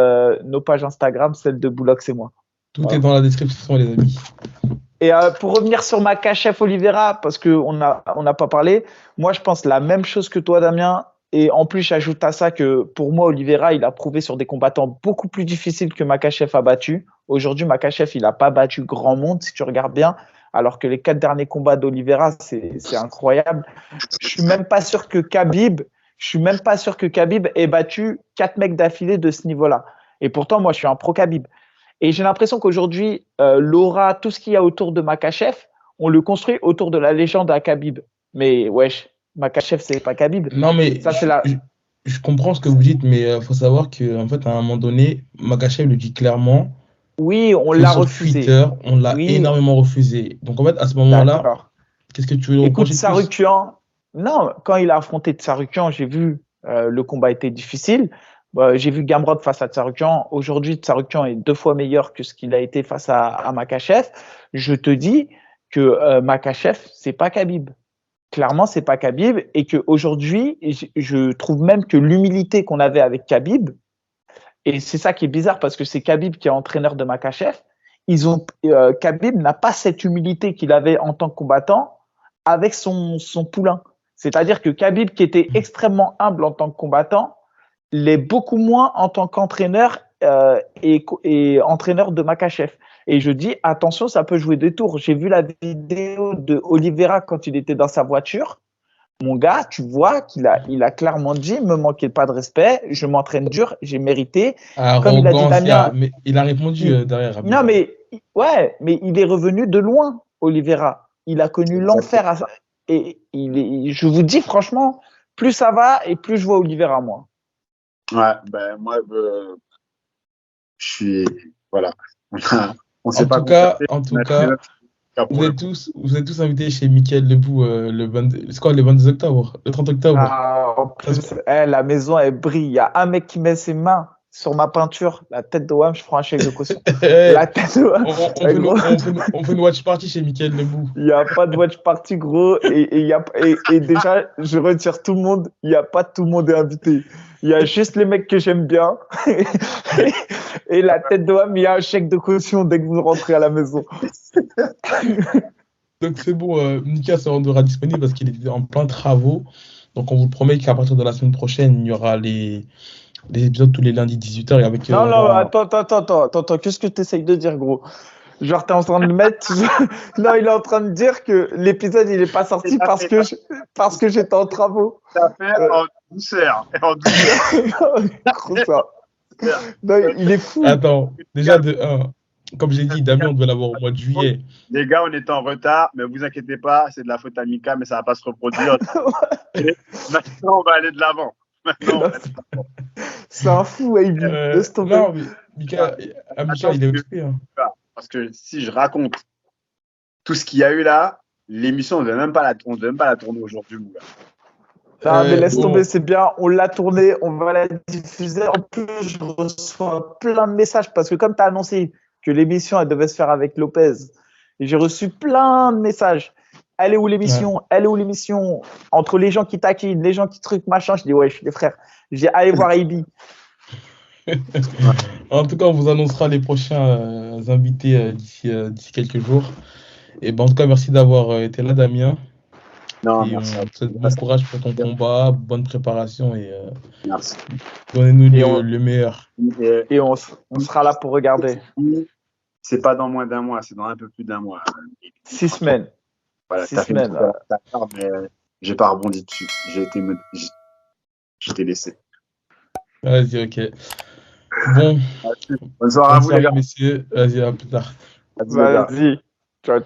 nos pages Instagram, celle de Boulox et moi. Tout est dans la description, les amis. Et pour revenir sur Makhachev Oliveira, parce qu'on n'a pas parlé, moi je pense la même chose que toi, Damien. Et en plus, j'ajoute à ça que pour moi, Oliveira, il a prouvé sur des combattants beaucoup plus difficiles que Makhachev a battu. Aujourd'hui, Makhachev, il n'a pas battu grand monde, si tu regardes bien, alors que les 4 derniers combats d'Oliveira, c'est incroyable. Je suis même pas sûr que Khabib ait battu 4 mecs d'affilée de ce niveau-là. Et pourtant, moi, je suis un pro Khabib. Et j'ai l'impression qu'aujourd'hui, l'aura, tout ce qu'il y a autour de Makhachev, on le construit autour de la légende à Khabib. Mais wesh, Makhachev, c'est pas Khabib. Non, mais ça, je comprends ce que vous dites, mais il faut savoir qu'en fait, à un moment donné, Makhachev le dit clairement. Oui, on l'a refusé. Twitter, on l'a énormément refusé. Donc en fait, à ce moment-là, qu'est-ce que tu veux reprocher de Tsarukyan, non, quand il a affronté Tsarukyan, j'ai vu le combat était difficile. J'ai vu Gamrot face à Tsarukyan. Aujourd'hui, Tsarukyan est 2 fois meilleur que ce qu'il a été face à Makhachev. Je te dis que Makhachev, c'est pas Khabib. Clairement, c'est pas Khabib. Et qu'aujourd'hui, je trouve même que l'humilité qu'on avait avec Khabib, et c'est ça qui est bizarre parce que c'est Khabib qui est entraîneur de Makhachev, Khabib n'a pas cette humilité qu'il avait en tant que combattant avec son poulain. C'est-à-dire que Khabib, qui était extrêmement humble en tant que combattant, l'est beaucoup moins en tant qu'entraîneur et entraîneur de Makhachev. Et je dis, attention, ça peut jouer des tours. J'ai vu la vidéo de Oliveira quand il était dans sa voiture. Mon gars, tu vois qu'il a clairement dit, me manquez pas de respect, je m'entraîne dur, j'ai mérité. Comme il a dit Damien, mais il a répondu derrière. Non, mais il est revenu de loin, Oliveira. Il a connu l'enfer. Et je vous dis franchement, plus ça va et plus je vois Oliveira, moi. Ouais, moi, je suis. Voilà. On sait pas. En tout cas, vous êtes tous invités chez Mickaël Lebou le 22 octobre, le 30 octobre. En plus, la maison, elle brille. Il y a un mec qui met ses mains sur ma peinture, la tête de Wam, je prends un chèque de caution. La tête de Wam. On fait une watch party chez Mickaël Lebou. Il n'y a pas de watch party, gros. Et déjà, je retire tout le monde. Il n'y a pas tout le monde est invité. Il y a juste les mecs que j'aime bien. Et la tête de Wam, il y a un chèque de caution dès que vous rentrez à la maison. Donc c'est bon, Mika se rendra disponible parce qu'il est en plein travaux. Donc on vous promet qu'à partir de la semaine prochaine, il y aura les épisodes tous les lundis 18h. Et avec, non, attends, qu'est-ce que tu essayes de dire, gros? Genre, t'es en train de mettre. Non, il est en train de dire que l'épisode, il n'est pas sorti parce que j'étais en travaux. Ça fait en douceur. Non, il est fou. Attends, déjà de 1. Comme j'ai dit, Damien, on devait l'avoir au mois de juillet. Les gars, on est en retard, mais vous inquiétez pas, c'est de la faute à Mika, mais ça va pas se reproduire. Maintenant, on va aller de l'avant. C'est un fou, Aibi. Laisse tomber. Non, mais Mika, il est occupé. Hein. Parce que si je raconte tout ce qu'il y a eu là, l'émission, on ne devait même pas la tourner aujourd'hui, mon gars. Mais laisse tomber, c'est bien. On l'a tournée, on va la diffuser. En plus, je reçois plein de messages parce que comme tu as annoncé que l'émission, elle devait se faire avec Lopez, et j'ai reçu plein de messages. Elle est où l'émission? Elle est où l'émission? Entre les gens qui taquinent, les gens qui truquent, machin. Je dis, ouais, je suis des frères. J'ai allé voir Aibi. En tout cas, on vous annoncera les prochains invités d'ici quelques jours. Et en tout cas, merci d'avoir été là, Damien. Non, et merci. Bon courage pour ton combat, bonne préparation et merci. Donnez-nous le meilleur. Et on sera là pour regarder. C'est pas dans moins d'un mois, c'est dans un peu plus d'un mois. 6 semaines. Voilà, 6 semaines. Mais j'ai pas rebondi dessus. J'étais laissé. Vas-y, ok. Bon. Bonne soirée à vous, les gars. Messieurs. Vas-y, à plus tard. Vas-y. Ciao.